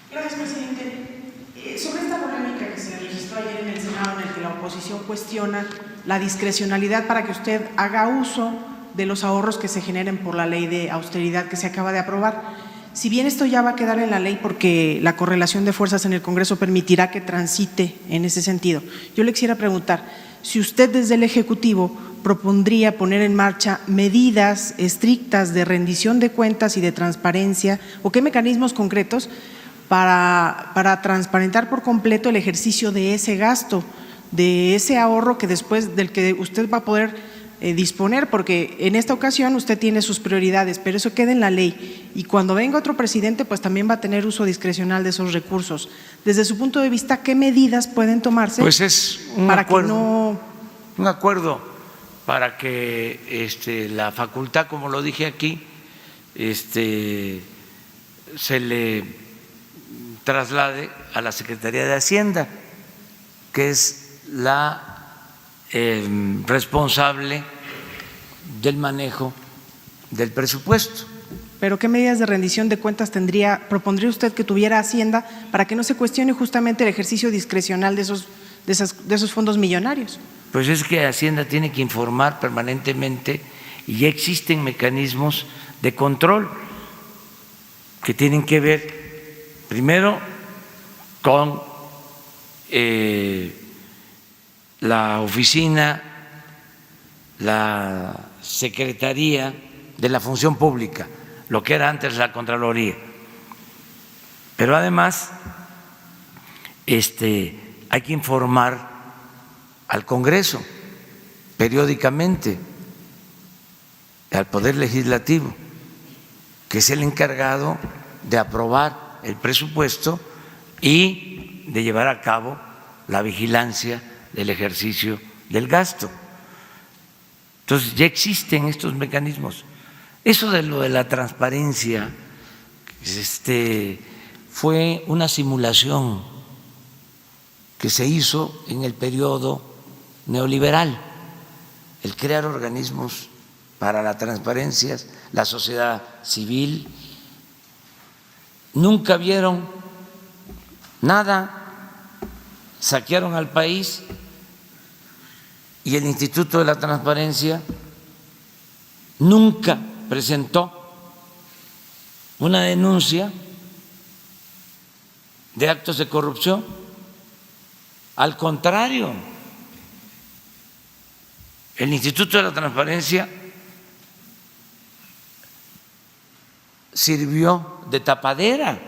Gracias, presidente. Sobre esta polémica que se registró ayer en el Senado, en el que la oposición cuestiona la discrecionalidad para que usted haga uso de los ahorros que se generen por la ley de austeridad que se acaba de aprobar. Si bien esto ya va a quedar en la ley porque la correlación de fuerzas en el Congreso permitirá que transite en ese sentido, yo le quisiera preguntar si usted desde el Ejecutivo propondría poner en marcha medidas estrictas de rendición de cuentas y de transparencia, o qué mecanismos concretos para transparentar por completo el ejercicio de ese gasto, de ese ahorro que después del que usted va a poder disponer, porque en esta ocasión usted tiene sus prioridades, pero eso queda en la ley y cuando venga otro presidente pues también va a tener uso discrecional de esos recursos. Desde su punto de vista, ¿qué medidas pueden tomarse? Pues es un para acuerdo, que no… un acuerdo para que la facultad, como lo dije aquí, se le traslade a la Secretaría de Hacienda, que es la responsable del manejo del presupuesto. ¿Pero qué medidas de rendición de cuentas propondría usted que tuviera Hacienda para que no se cuestione justamente el ejercicio discrecional de esos fondos millonarios? Pues es que Hacienda tiene que informar permanentemente y ya existen mecanismos de control que tienen que ver primero con la oficina, la Secretaría de la Función Pública, lo que era antes la Contraloría. Pero además hay que informar al Congreso periódicamente, al Poder Legislativo, que es el encargado de aprobar el presupuesto y de llevar a cabo la vigilancia del ejercicio del gasto. Entonces ya existen estos mecanismos. Eso de lo de la transparencia fue una simulación que se hizo en el periodo neoliberal, el crear organismos para la transparencia, la sociedad civil. Nunca vieron nada, saquearon al país y el Instituto de la Transparencia nunca presentó una denuncia de actos de corrupción. Al contrario, el Instituto de la Transparencia sirvió de tapadera.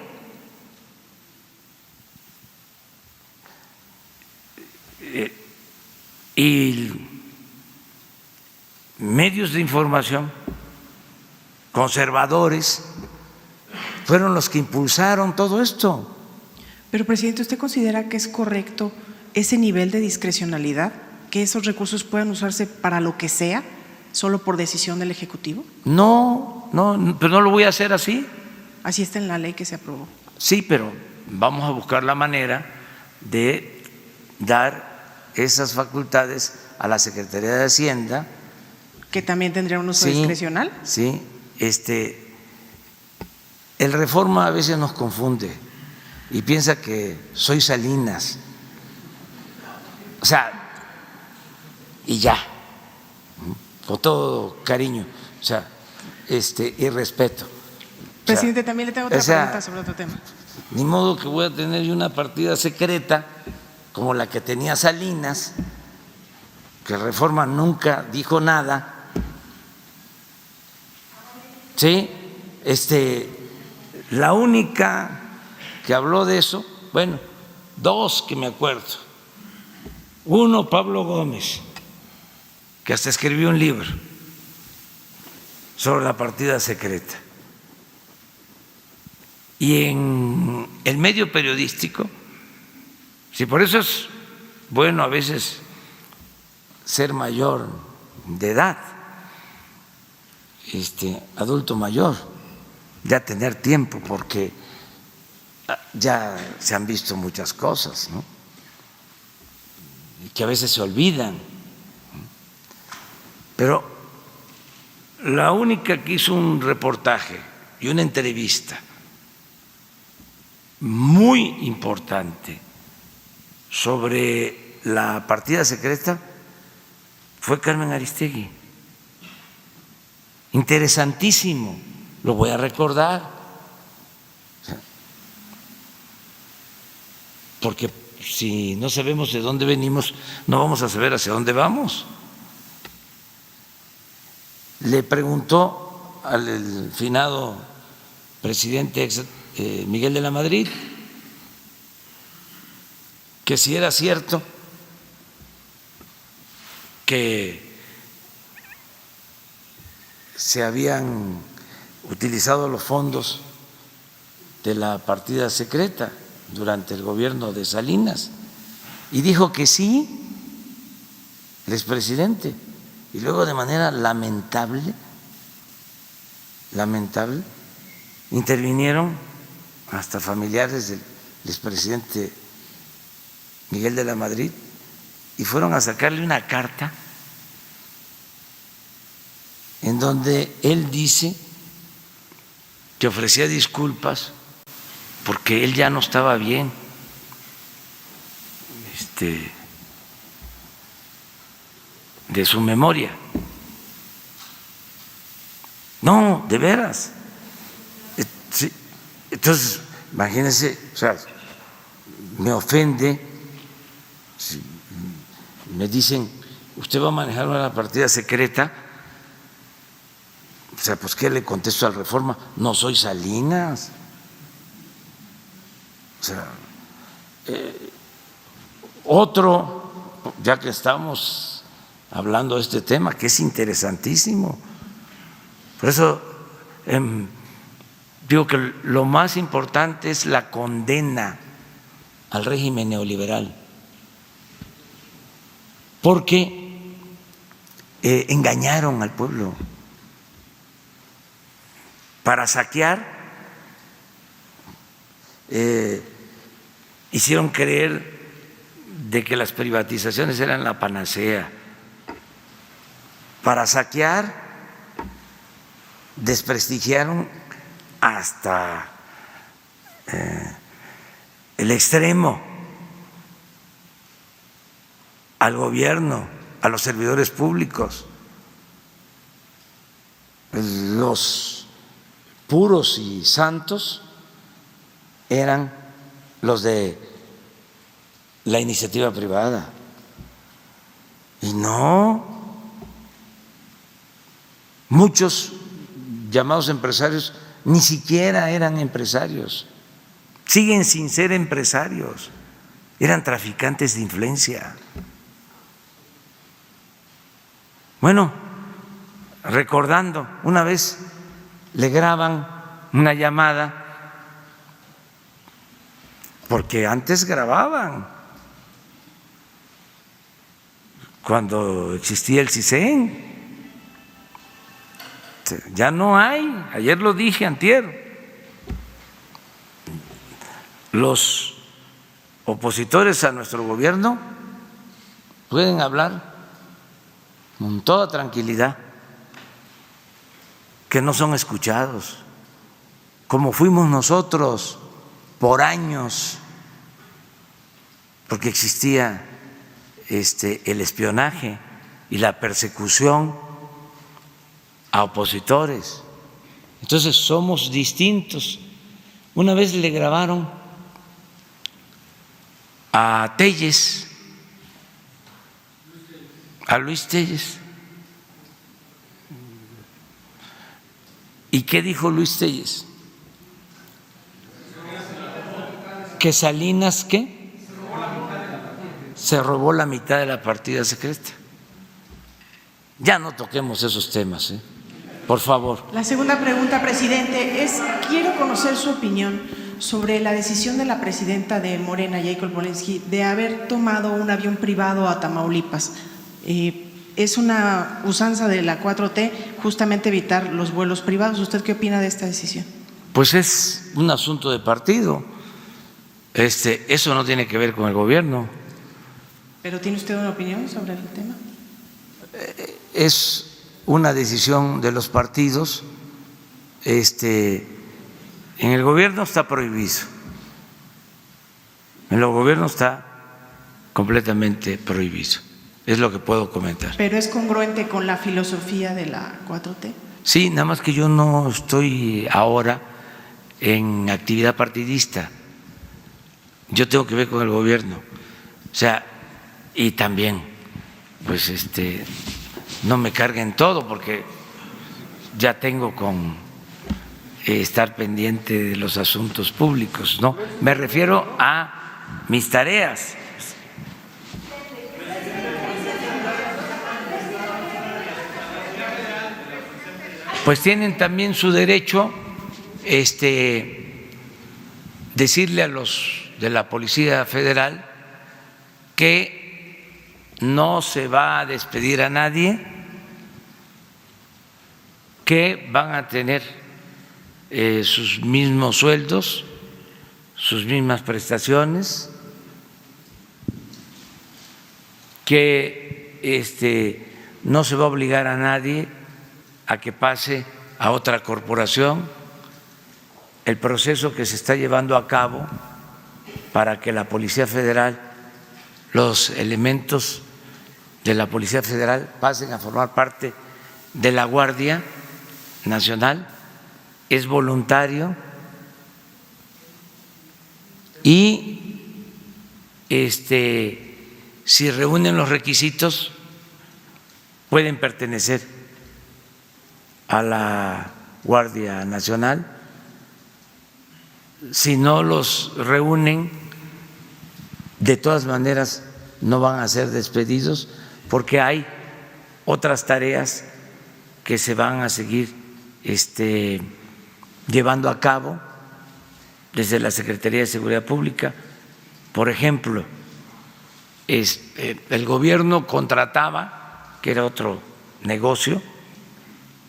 Y medios de información conservadores fueron los que impulsaron todo esto. Pero, presidente, ¿usted considera que es correcto ese nivel de discrecionalidad, que esos recursos puedan usarse para lo que sea, solo por decisión del Ejecutivo? No, pero no lo voy a hacer así. Así está en la ley que se aprobó. Sí, pero vamos a buscar la manera de dar esas facultades a la Secretaría de Hacienda. ¿Que también tendría un uso discrecional? Sí, el Reforma a veces nos confunde y piensa que soy Salinas, o sea, y ya, con todo cariño, o sea, y respeto. Presidente, o sea, también le tengo otra pregunta sobre otro tema. Ni modo que voy a tener yo una partida secreta como la que tenía Salinas, que Reforma nunca dijo nada. Sí, la única que habló de eso, bueno, dos que me acuerdo. Uno, Pablo Gómez, que hasta escribió un libro sobre la partida secreta. Y en el medio periodístico Sí, por eso es bueno a veces ser mayor de edad, adulto mayor, ya tener tiempo, porque ya se han visto muchas cosas, ¿no? Y que a veces se olvidan. Pero la única que hizo un reportaje y una entrevista muy importante sobre la partida secreta fue Carmen Aristegui. Interesantísimo, lo voy a recordar, porque si no sabemos de dónde venimos, no vamos a saber hacia dónde vamos. Le preguntó al finado presidente Miguel de la Madrid que si era cierto que se habían utilizado los fondos de la partida secreta durante el gobierno de Salinas, y dijo que sí, el expresidente. Y luego, de manera lamentable, intervinieron hasta familiares del expresidente Miguel de la Madrid y fueron a sacarle una carta en donde él dice que ofrecía disculpas porque él ya no estaba bien, de su memoria. No, de veras. Sí. Entonces, imagínense, o sea, me ofende si me dicen, usted va a manejar una partida secreta. O sea, pues ¿qué le contesto al Reforma? No soy Salinas. O sea, otro, ya que estamos hablando de este tema, que es interesantísimo. Por eso digo que lo más importante es la condena al régimen neoliberal, porque engañaron al pueblo para saquear, hicieron creer de que las privatizaciones eran la panacea. Para saquear, desprestigiaron hasta el extremo al gobierno, a los servidores públicos. Los puros y santos eran los de la iniciativa privada. Y no, muchos llamados empresarios ni siquiera eran empresarios, siguen sin ser empresarios, eran traficantes de influencia. Bueno, recordando, una vez le graban una llamada, porque antes grababan, cuando existía el CISEN. Ya no hay, ayer lo dije, antier. Los opositores a nuestro gobierno pueden hablar con toda tranquilidad, que no son escuchados, como fuimos nosotros por años, porque existía el espionaje y la persecución a opositores. Entonces somos distintos. Una vez le grabaron a Telles, a Luis Telles. ¿Y qué dijo Luis Telles? Que Salinas, ¿qué? Se robó la mitad de la partida secreta. Ya no toquemos esos temas, por favor. La segunda pregunta, presidente, es: quiero conocer su opinión sobre la decisión de la presidenta de Morena, Jacob Polensky, de haber tomado un avión privado a Tamaulipas. Es una usanza de la 4T justamente evitar los vuelos privados. ¿Usted qué opina de esta decisión? Pues es un asunto de partido. Eso no tiene que ver con el gobierno. ¿Pero tiene usted una opinión sobre el tema? Es una decisión de los partidos. En el gobierno está prohibido. En el gobierno está completamente prohibido. Es lo que puedo comentar. ¿Pero es congruente con la filosofía de la 4T? Sí, nada más que yo no estoy ahora en actividad partidista. Yo tengo que ver con el gobierno. O sea, y también, pues no me carguen todo porque ya tengo con estar pendiente de los asuntos públicos, ¿no? Me refiero a mis tareas. Pues tienen también su derecho decirle a los de la Policía Federal que no se va a despedir a nadie, que van a tener sus mismos sueldos, sus mismas prestaciones, que no se va a obligar a nadie a que pase a otra corporación. El proceso que se está llevando a cabo para que la Policía Federal, los elementos de la Policía Federal pasen a formar parte de la Guardia Nacional, es voluntario y si reúnen los requisitos pueden pertenecer a la Guardia Nacional. Si no los reúnen, de todas maneras no van a ser despedidos porque hay otras tareas que se van a seguir llevando a cabo desde la Secretaría de Seguridad Pública. Por ejemplo, el gobierno contrataba, que era otro negocio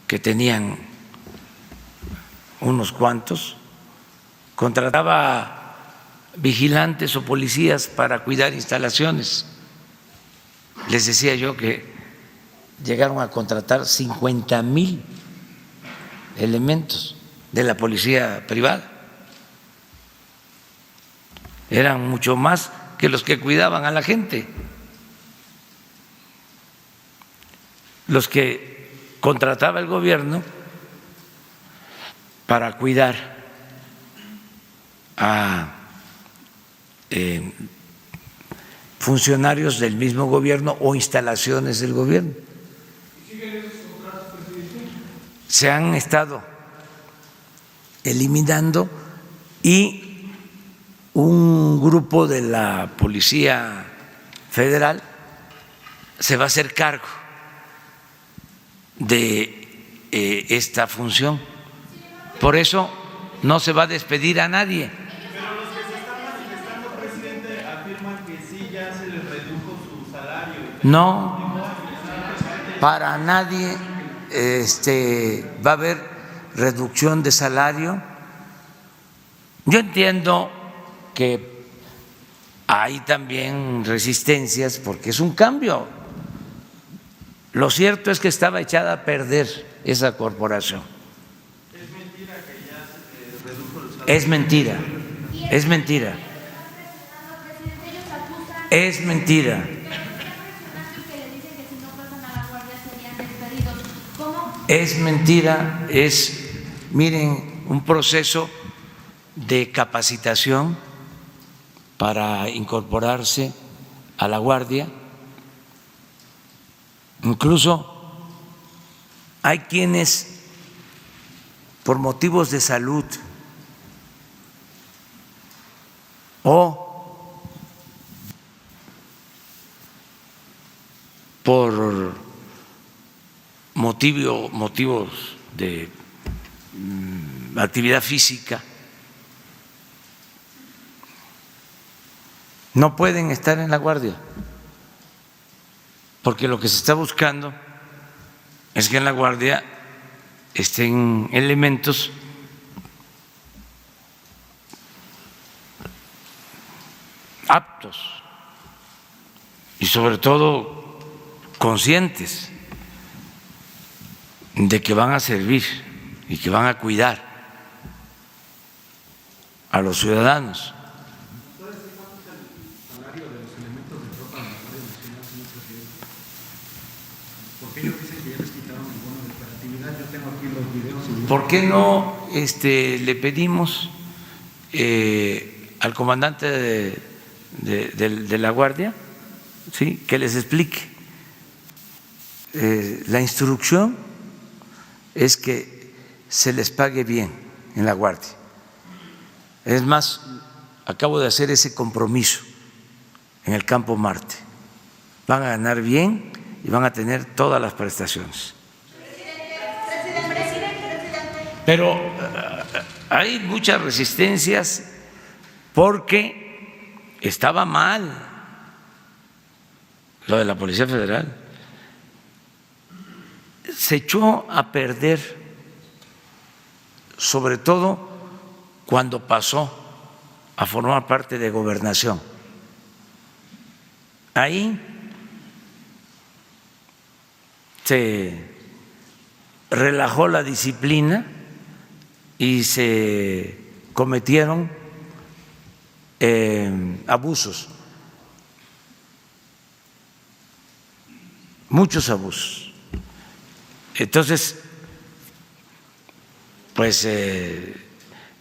que tenían unos cuantos, contrataba vigilantes o policías para cuidar instalaciones. Les decía yo que llegaron a contratar 50,000 elementos de la policía privada. Eran mucho más que los que cuidaban a la gente. Los que contrataba el gobierno para cuidar a funcionarios del mismo gobierno o instalaciones del gobierno. Se han estado eliminando y un grupo de la Policía Federal se va a hacer cargo de esta función. Por eso no se va a despedir a nadie. Pero los que se están manifestando, presidente, afirman que sí ya se les redujo su salario. No, para nadie va a haber reducción de salario. Yo entiendo que hay también resistencias porque es un cambio. Lo cierto es que estaba echada a perder esa corporación. Es mentira que ya se redujo el salario. Es mentira, es mentira. Es mentira. Es mentira, miren, un proceso de capacitación para incorporarse a la Guardia. Incluso hay quienes, por motivos de salud o por motivos de actividad física, no pueden estar en la guardia, porque lo que se está buscando es que en la guardia estén elementos aptos y sobre todo conscientes de que van a servir y que van a cuidar a los ciudadanos. ¿Por qué no le pedimos al comandante de la Guardia, ¿sí?, que les explique? La instrucción es que se les pague bien en la Guardia. Es más, acabo de hacer ese compromiso en el Campo Marte. Van a ganar bien y van a tener todas las prestaciones. Pero hay muchas resistencias porque estaba mal lo de la Policía Federal. Se echó a perder, sobre todo cuando pasó a formar parte de Gobernación. Ahí se relajó la disciplina y se cometieron abusos, muchos abusos. Entonces, pues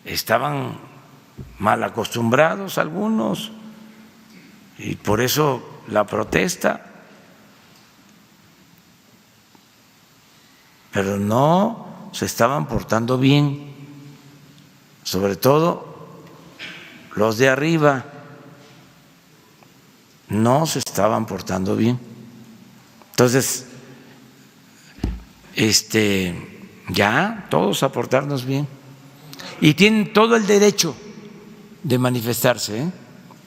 estaban mal acostumbrados algunos y por eso la protesta, pero no se estaban portando bien, sobre todo los de arriba no se estaban portando bien. Entonces, ya todos a portarnos bien y tienen todo el derecho de manifestarse,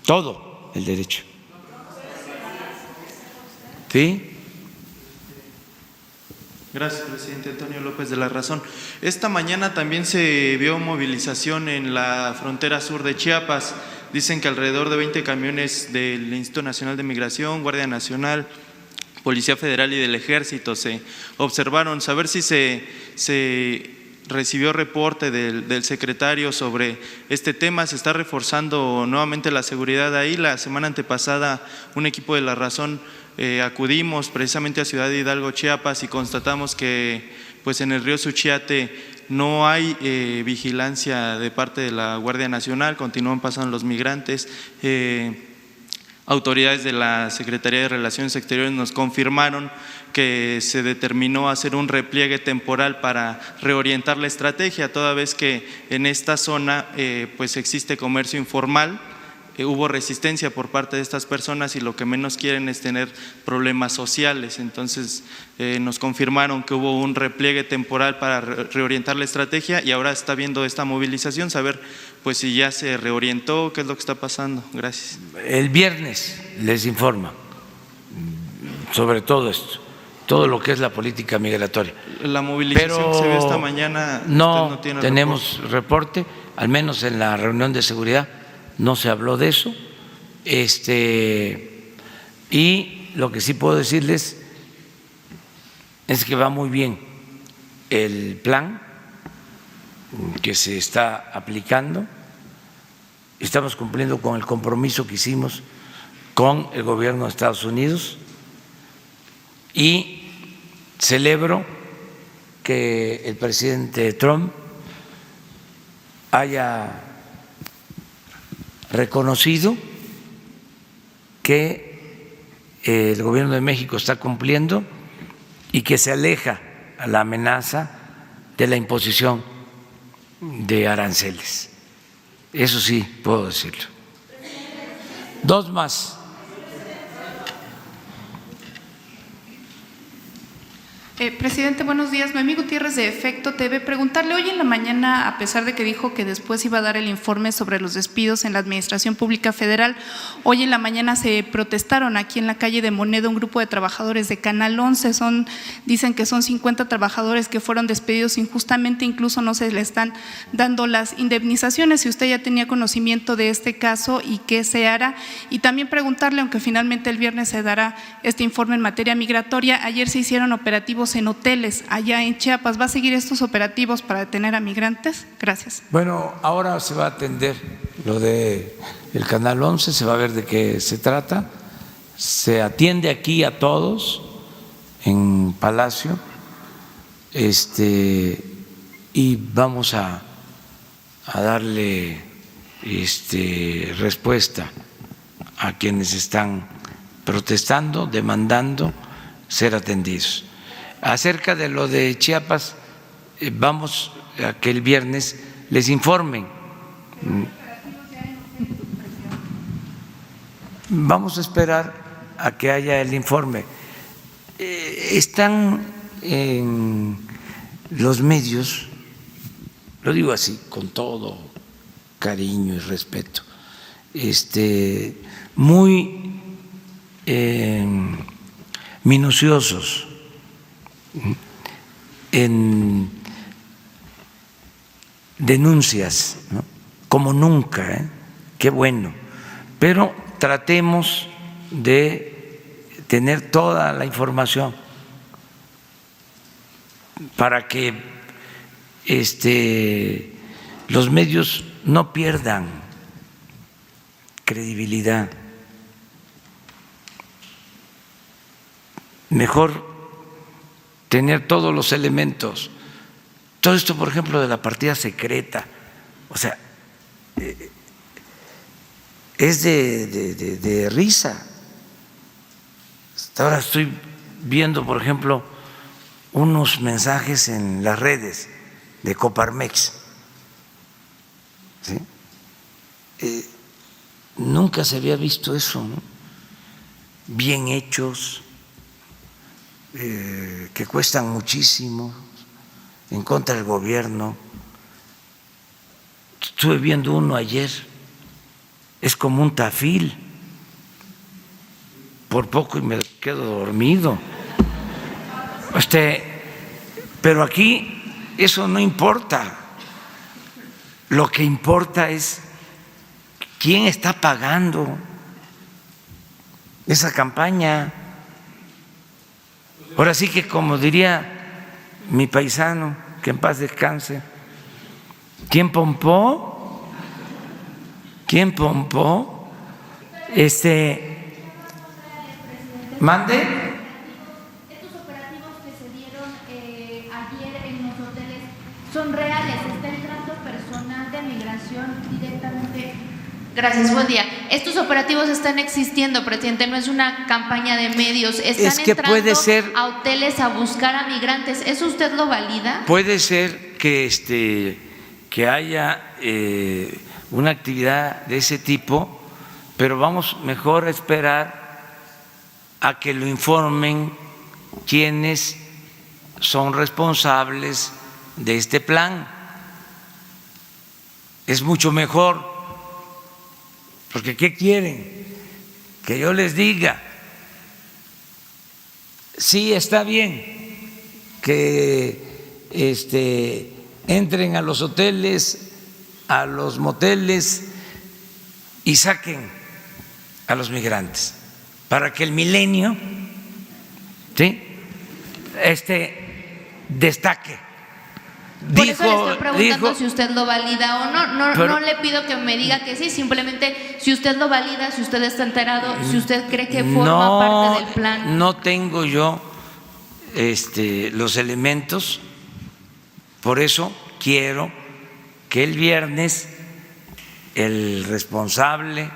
todo el derecho. ¿Sí? Gracias, presidente. Antonio López de La Razón. Esta mañana también se vio movilización en la frontera sur de Chiapas. Dicen que alrededor de 20 camiones del Instituto Nacional de Migración, Guardia Nacional, Policía Federal y del Ejército se observaron. Saber si se recibió reporte del secretario sobre este tema. Se está reforzando nuevamente la seguridad ahí. La semana antepasada un equipo de La Razón acudimos precisamente a Ciudad Hidalgo, Chiapas, y constatamos que pues en el río Suchiate no hay vigilancia de parte de la Guardia Nacional, continúan pasando los migrantes. Autoridades de la Secretaría de Relaciones Exteriores nos confirmaron que se determinó hacer un repliegue temporal para reorientar la estrategia, toda vez que en esta zona pues existe comercio informal. Hubo resistencia por parte de estas personas y lo que menos quieren es tener problemas sociales. Entonces nos confirmaron que hubo un repliegue temporal para reorientar la estrategia y ahora está viendo esta movilización, saber pues si ya se reorientó, qué es lo que está pasando. Gracias. El viernes les informa sobre todo esto, todo lo que es la política migratoria. La movilización que se vio esta mañana, no tenemos reporte, al menos en la reunión de seguridad no se habló de eso, y lo que sí puedo decirles es que va muy bien el plan que se está aplicando. Estamos cumpliendo con el compromiso que hicimos con el gobierno de Estados Unidos y celebro que el presidente Trump haya reconocido que el gobierno de México está cumpliendo y que se aleja a la amenaza de la imposición de aranceles. Eso sí puedo decirlo. Dos más. Presidente, buenos días. Noemí Gutiérrez de Efecto TV. Preguntarle, hoy en la mañana, a pesar de que dijo que después iba a dar el informe sobre los despidos en la Administración Pública Federal, hoy en la mañana se protestaron aquí en la calle de Moneda un grupo de trabajadores de Canal 11. Dicen que son 50 trabajadores que fueron despedidos injustamente, incluso no se le están dando las indemnizaciones. Si usted ya tenía conocimiento de este caso y qué se hará. Y también preguntarle, aunque finalmente el viernes se dará este informe en materia migratoria, ayer se hicieron operativos en hoteles allá en Chiapas. ¿Va a seguir estos operativos para detener a migrantes? Gracias. Bueno, ahora se va a atender lo de el Canal 11, se va a ver de qué se trata. Se atiende aquí a todos en Palacio, y vamos a darle respuesta a quienes están protestando, demandando ser atendidos. Acerca de lo de Chiapas, vamos a que el viernes les informen. Vamos a esperar a que haya el informe. Están en los medios, lo digo así, con todo cariño y respeto, muy minuciosos en denuncias, ¿no? Como nunca, qué bueno, pero tratemos de tener toda la información para que los medios no pierdan credibilidad. Mejor tener todos los elementos. Todo esto, por ejemplo, de la partida secreta, o sea, es de risa. Hasta ahora estoy viendo, por ejemplo, unos mensajes en las redes de Coparmex, ¿sí? Nunca se había visto eso, ¿no? Bien hechos, que cuestan muchísimo, en contra del gobierno. Estuve viendo uno ayer, es como un tafil, por poco y me quedo dormido. Pero aquí eso no importa, lo que importa es quién está pagando esa campaña. Ahora sí que, como diría mi paisano, que en paz descanse, ¿quién pompó? ¿Quién pompó? ¿Mande? Estos operativos que se dieron ayer en los hoteles son reales, está entrando personal de migración directamente. Gracias, buen día. Estos operativos están existiendo, presidente, no es una campaña de medios. Están entrando a hoteles a buscar a migrantes. ¿Eso usted lo valida? Puede ser que haya una actividad de ese tipo, pero vamos mejor a esperar a que lo informen quienes son responsables de este plan. Es mucho mejor. Porque ¿qué quieren? Que yo les diga, sí, está bien que entren a los hoteles, a los moteles y saquen a los migrantes para que el milenio, ¿sí?, destaque. Por eso le estoy preguntando si usted lo valida o no. No le pido que me diga que sí, simplemente si usted lo valida, si usted está enterado, si usted cree que forma parte del plan. No tengo yo los elementos, por eso quiero que el viernes el responsable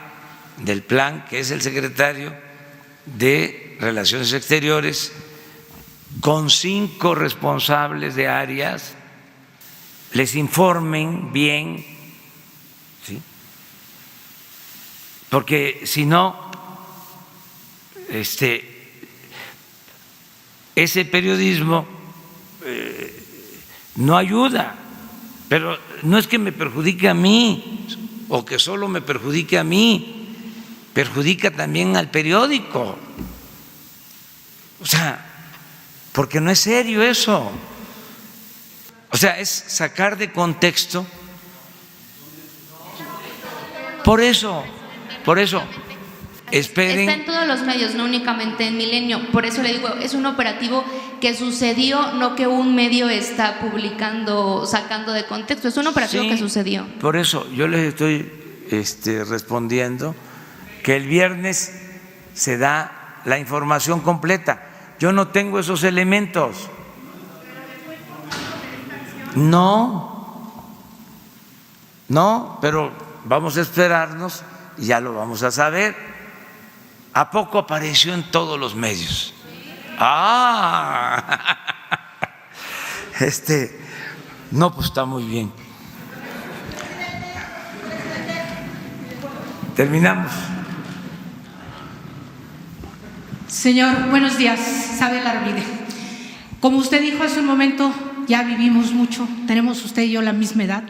del plan, que es el secretario de Relaciones Exteriores, con 5 responsables de áreas, les informen bien, ¿sí?, porque si no, ese periodismo no ayuda, pero no es que me perjudique a mí o que solo me perjudique a mí, perjudica también al periódico. O sea, porque no es serio eso. O sea, es sacar de contexto. Por eso, esperen. Está en todos los medios, no únicamente en Milenio. Por eso le digo, es un operativo que sucedió, no que un medio está publicando, sacando de contexto. Es un operativo que sucedió. Por eso yo les estoy respondiendo que el viernes se da la información completa. Yo no tengo esos elementos. No, pero vamos a esperarnos y ya lo vamos a saber. ¿A poco apareció en todos los medios? No, pues está muy bien. Terminamos. Señor, buenos días. Isabel Arvide. Como usted dijo hace un momento, ya vivimos mucho, tenemos usted y yo la misma edad.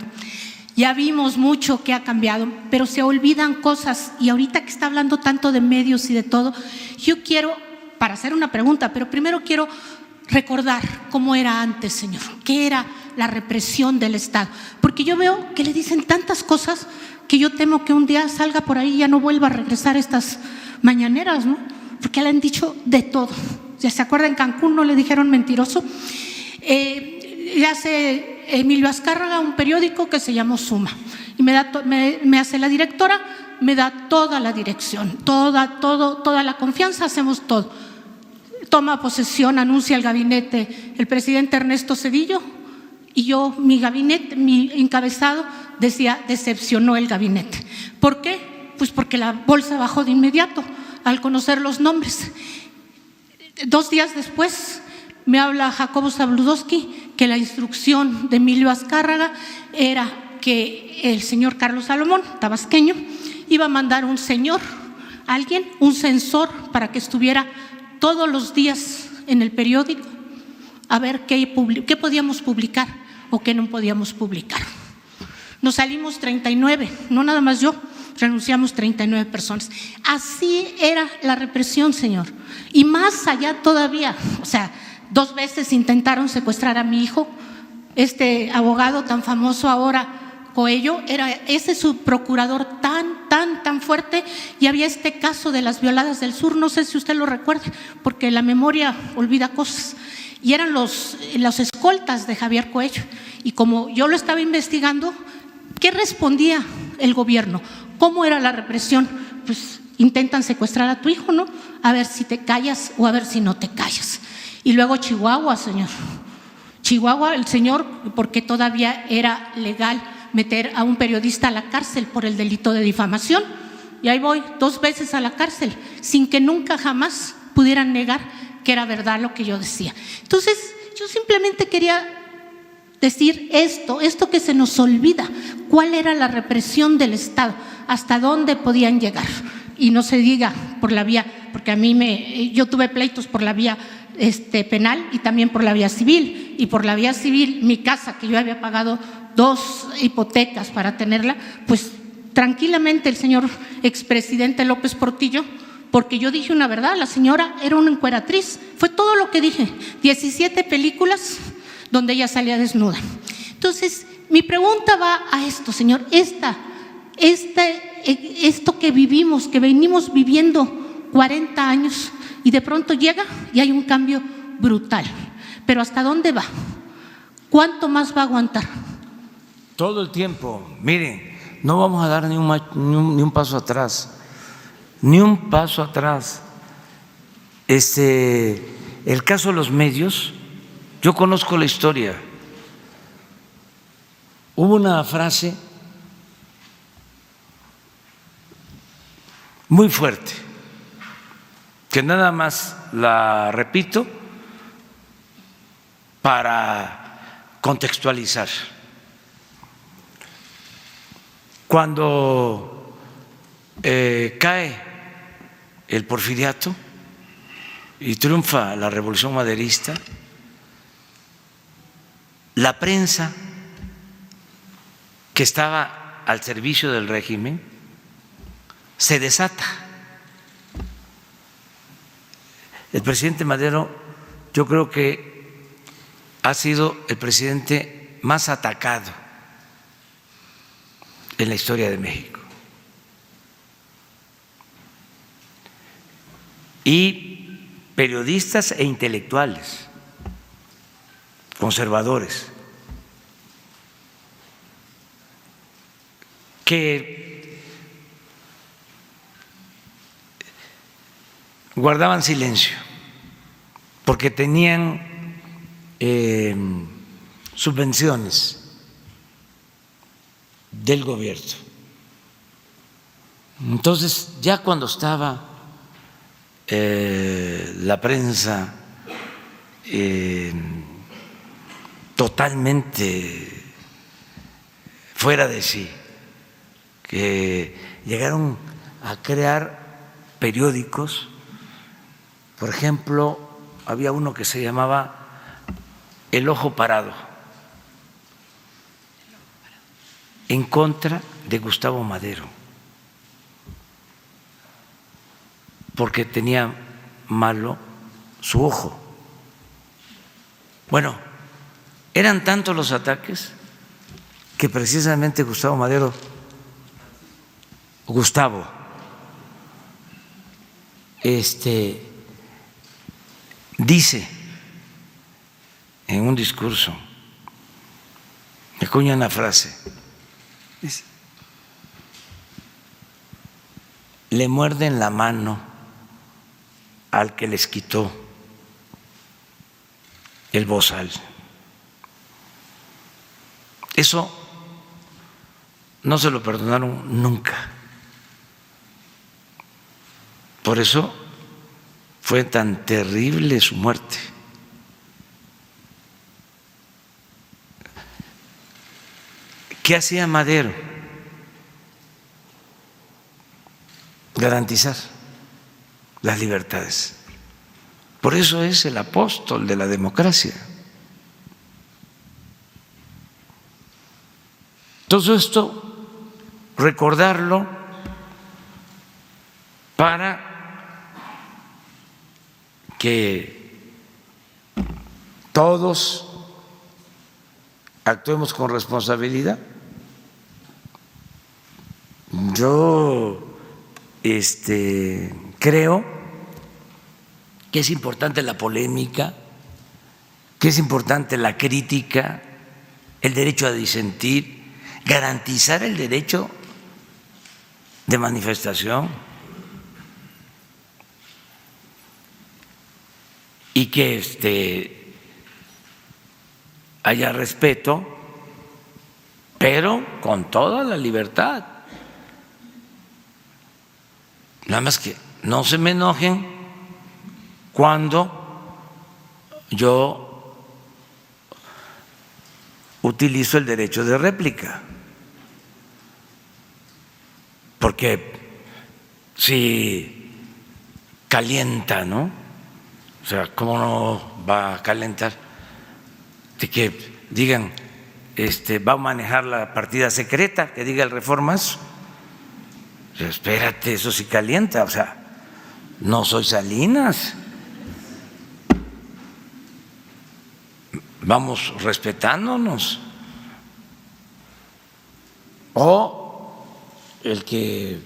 Ya vimos mucho que ha cambiado, pero se olvidan cosas. Y ahorita que está hablando tanto de medios y de todo, yo quiero, para hacer una pregunta, pero primero quiero recordar cómo era antes, señor, qué era la represión del Estado. Porque yo veo que le dicen tantas cosas que yo temo que un día salga por ahí y ya no vuelva a regresar a estas mañaneras, ¿no? Porque le han dicho de todo. ¿Ya se acuerda? En Cancún no le dijeron mentiroso. Le hace Emilio Azcárraga un periódico que se llamó Suma y me hace la directora, me da toda la dirección, toda la confianza, hacemos todo. Toma posesión, anuncia el gabinete el presidente Ernesto Zedillo y yo, mi gabinete, mi encabezado decía, decepcionó el gabinete. ¿Por qué? Pues porque la bolsa bajó de inmediato al conocer los nombres. 2 días después me habla Jacobo Zabludowski que la instrucción de Emilio Azcárraga era que el señor Carlos Salomón, tabasqueño, iba a mandar un censor para que estuviera todos los días en el periódico a ver qué podíamos publicar o qué no podíamos publicar. Nos salimos 39, no nada más yo, renunciamos 39 personas. Así era la represión, señor. Y más allá todavía, o sea, 2 veces intentaron secuestrar a mi hijo, este abogado tan famoso ahora, Coello, era ese su procurador tan fuerte, y había este caso de las violadas del sur, no sé si usted lo recuerda, porque la memoria olvida cosas, y eran los escoltas de Javier Coello, y como yo lo estaba investigando, ¿qué respondía el gobierno? ¿Cómo era la represión? Pues intentan secuestrar a tu hijo, ¿no? A ver si te callas o a ver si no te callas. Y luego Chihuahua, señor. Chihuahua, el señor, porque todavía era legal meter a un periodista a la cárcel por el delito de difamación. Y ahí voy 2 veces a la cárcel, sin que nunca jamás pudieran negar que era verdad lo que yo decía. Entonces, yo simplemente quería decir esto que se nos olvida, cuál era la represión del Estado, hasta dónde podían llegar. Y no se diga por la vía, porque yo tuve pleitos por la vía penal y también por la vía civil. Y por la vía civil, mi casa, que yo había pagado 2 hipotecas para tenerla, pues tranquilamente el señor expresidente López Portillo, porque yo dije una verdad, la señora era una encueratriz, fue todo lo que dije, 17 películas donde ella salía desnuda. Entonces, mi pregunta va a esto, señor, esto que vivimos, que venimos viviendo 40 años y de pronto llega y hay un cambio brutal. Pero ¿hasta dónde va? ¿Cuánto más va a aguantar? Todo el tiempo. Miren, no vamos a dar ni un paso atrás, ni un paso atrás. El caso de los medios, yo conozco la historia. Hubo una frase muy fuerte, que nada más la repito para contextualizar. Cuando cae el Porfiriato, y triunfa la revolución maderista, la prensa que estaba al servicio del régimen se desata. El presidente Madero, yo creo que ha sido el presidente más atacado en la historia de México. Y periodistas e intelectuales, conservadores, que guardaban silencio porque tenían subvenciones del gobierno. Entonces, ya cuando estaba la prensa totalmente fuera de sí, que llegaron a crear periódicos, por ejemplo, había uno que se llamaba El Ojo Parado, en contra de Gustavo Madero, porque tenía malo su ojo. Bueno, eran tantos los ataques que precisamente Gustavo dice en un discurso, me acuña una frase, dice: le muerden la mano al que les quitó el bozal. Eso no se lo perdonaron nunca. Por eso fue tan terrible su muerte. ¿Qué hacía Madero? Garantizar las libertades. Por eso es el apóstol de la democracia. Todo esto, recordarlo para que todos actuemos con responsabilidad. Yo creo que es importante la polémica, que es importante la crítica, el derecho a disentir, garantizar el derecho de manifestación y que haya respeto, pero con toda la libertad. Nada más que no se me enojen cuando yo utilizo el derecho de réplica, porque si calienta, ¿no? O sea, ¿cómo no va a calentar? De que digan, va a manejar la partida secreta, que diga el Reformas. Espérate, eso sí calienta, o sea, no soy Salinas. Vamos respetándonos. O el que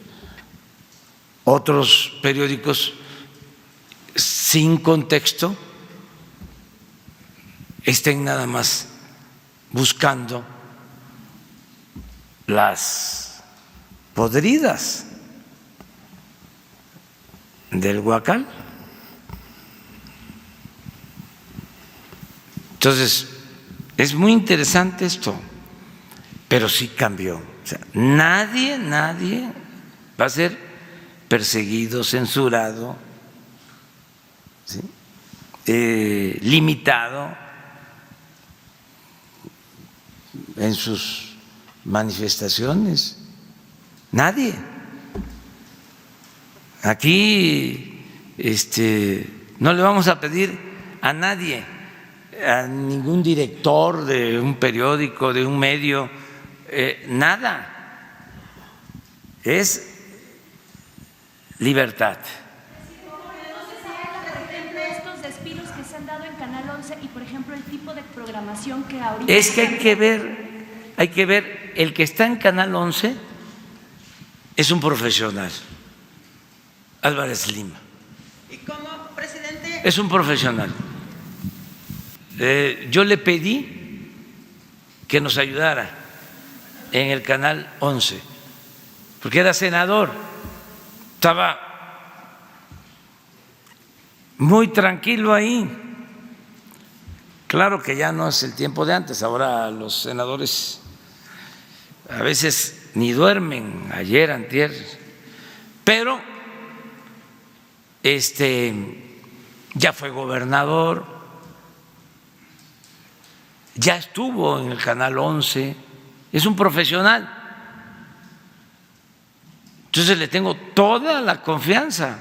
otros periódicos sin contexto estén nada más buscando las podridas del huacal. Entonces, es muy interesante esto, pero sí cambió. O sea, nadie va a ser perseguido, censurado, ¿sí? Limitado en sus manifestaciones. Nadie. Aquí No le vamos a pedir a nadie, a ningún director de un periódico, de un medio, nada. Es libertad. Estos despidos que se han dado en Canal 11 y, por ejemplo, el tipo de programación que ahorita… Es que hay que ver, el que está en Canal 11 es un profesional, Álvarez Lima. Y como presidente… Es un profesional. Yo le pedí que nos ayudara en el Canal 11, porque era senador, estaba muy tranquilo ahí. Claro que ya no es el tiempo de antes, ahora los senadores a veces ni duermen, ayer, antier, pero ya fue gobernador, ya estuvo en el Canal 11, es un profesional. Entonces le tengo toda la confianza.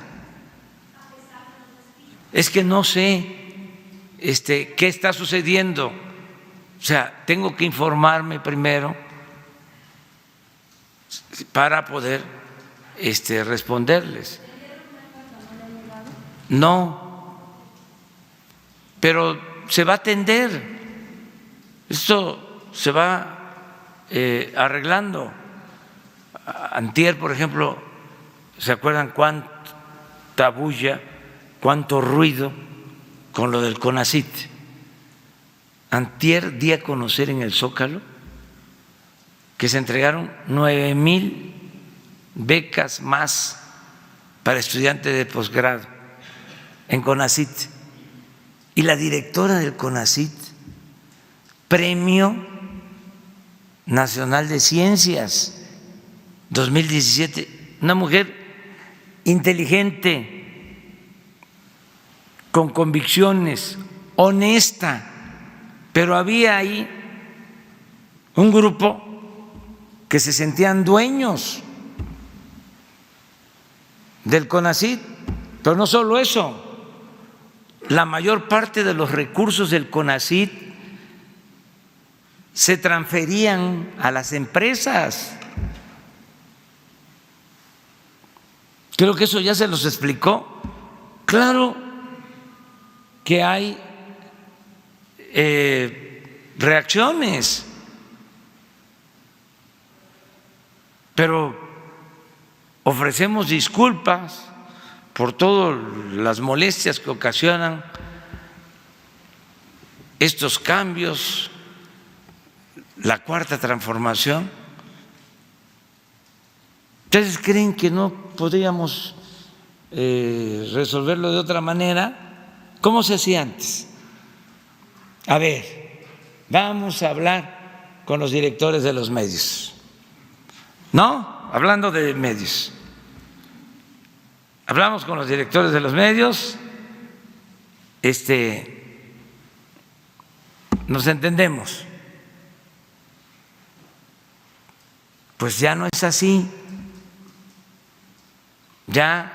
Es que no sé qué está sucediendo. O sea, tengo que informarme primero para poder responderles. No, pero se va a atender. Esto se va arreglando. Antier, por ejemplo, ¿se acuerdan cuánta bulla, cuánto ruido con lo del CONACYT? Antier di a conocer en el Zócalo que se entregaron 9,000 becas más para estudiantes de posgrado en CONACYT. Y la directora del CONACYT, Premio Nacional de Ciencias 2017, una mujer inteligente, con convicciones, honesta, pero había ahí un grupo que se sentían dueños del CONACYT, pero no solo eso, la mayor parte de los recursos del CONACYT se transferían a las empresas. Creo que eso ya se los explicó. Claro que hay reacciones, pero ofrecemos disculpas por todas las molestias que ocasionan estos cambios, la cuarta transformación. ¿Ustedes creen que no podríamos resolverlo de otra manera? ¿Cómo se hacía antes? A ver, vamos a hablar con los directores de los medios. ¿No? Hablando de medios. Hablamos con los directores de los medios, nos entendemos. Pues ya no es así. Ya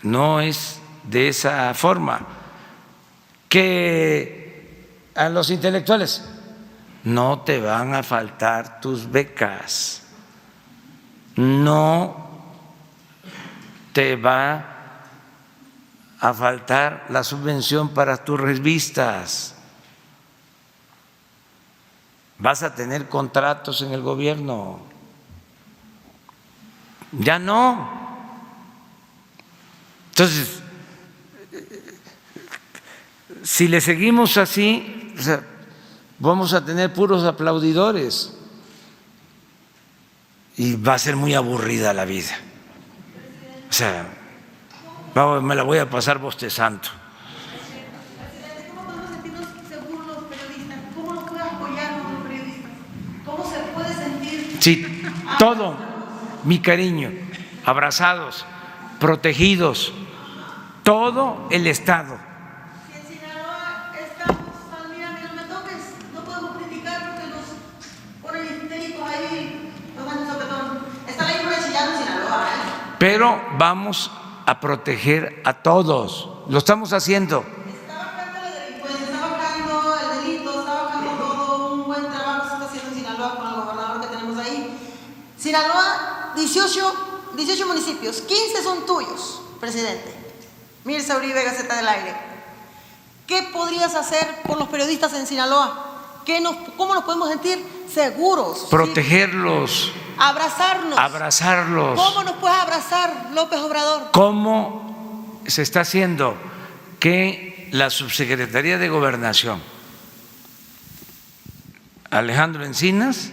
no es de esa forma. Que a los intelectuales no te van a faltar tus becas, no te va a faltar la subvención para tus revistas, vas a tener contratos en el gobierno. Ya no. Entonces, si le seguimos así, o sea, vamos a tener puros aplaudidores y va a ser muy aburrida la vida. O sea, me la voy a pasar bostezando. ¿Cómo podemos sentirnos seguros los periodistas? ¿Cómo nos puede apoyar los periodistas? ¿Cómo se puede sentir? Sí, todo mi cariño, abrazados, protegidos, todo el Estado. Si en Sinaloa estamos, mira, no me toques, no podemos criticar porque nos ponen histéricos ahí, los van a sopetón. Está ahí por chillando en Sinaloa, Pero vamos a proteger a todos. lo estamos haciendo. Está bajando la delincuencia, está bajando el delito, está bajando todo, un buen trabajo se está haciendo en Sinaloa con el gobernador que tenemos ahí. Sinaloa, 18 municipios, 15 son tuyos, presidente. Mirza Uribe, Gaceta del Aire. ¿Qué podrías hacer por los periodistas en Sinaloa? ¿Cómo nos podemos sentir seguros? Protegerlos. ¿Sí? Abrazarnos. Abrazarlos. ¿Cómo nos puedes abrazar, López Obrador? ¿Cómo se está haciendo que la Subsecretaría de Gobernación, Alejandro Encinas,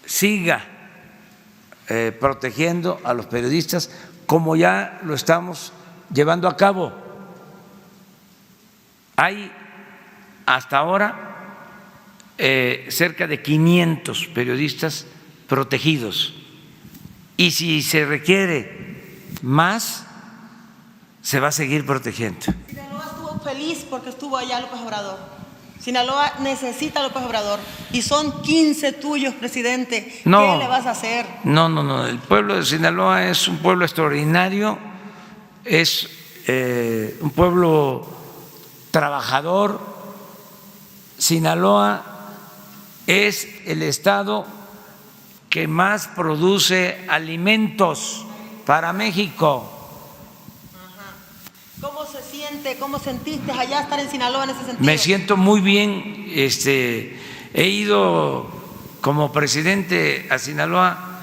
siga protegiendo a los periodistas como ya lo estamos llevando a cabo? Hay hasta ahora cerca de 500 periodistas protegidos y si se requiere más, se va a seguir protegiendo. Sinaloa estuvo feliz porque estuvo allá López Obrador. Sinaloa necesita a López Obrador y son 15 tuyos, presidente. No, ¿qué le vas a hacer? No, el pueblo de Sinaloa es un pueblo extraordinario, es un pueblo trabajador. Sinaloa es el estado que más produce alimentos para México. ¿Cómo se siente? ¿Cómo sentiste allá estar en Sinaloa en ese sentido? Me siento muy bien. He ido como presidente a Sinaloa,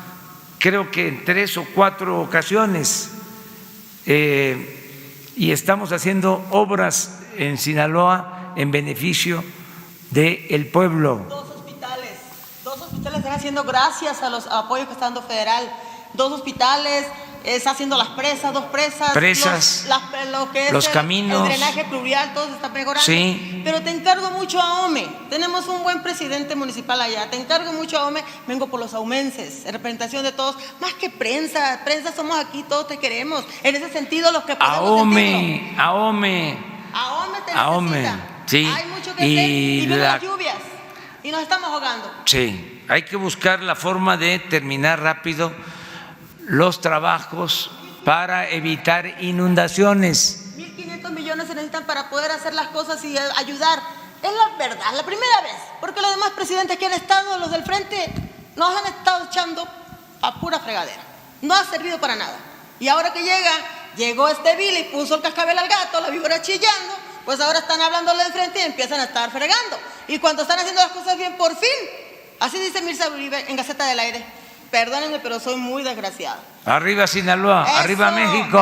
creo que en 3 o 4 ocasiones, y estamos haciendo obras en Sinaloa en beneficio del pueblo. 2 hospitales están haciendo gracias a los apoyos que está dando federal. 2 hospitales, está haciendo las presas, 2 presas, lo que es los caminos, el drenaje pluvial, todo se está mejorando. Sí. Pero te encargo mucho a OME, tenemos un buen presidente municipal allá, te encargo mucho a OME, vengo por los aumenses, en representación de todos, más que prensa somos aquí, todos te queremos, en ese sentido los que podemos a OME te necesita. Sí. Hay mucho que hacer y vienen las lluvias y nos estamos ahogando. Sí, hay que buscar la forma de terminar rápido los trabajos para evitar inundaciones. 1.500 millones se necesitan para poder hacer las cosas y ayudar. Es la verdad, la primera vez, porque los demás presidentes que han estado, los del frente, nos han estado echando a pura fregadera. No ha servido para nada. Y ahora que llegó este Billy y puso el cascabel al gato, la víbora chillando, pues ahora están hablándole de frente y empiezan a estar fregando. Y cuando están haciendo las cosas bien, por fin, así dice Mirza Uribe en Gaceta del Aire. Perdónenme, pero soy muy desgraciada. Arriba Sinaloa, ¡eso! Arriba México.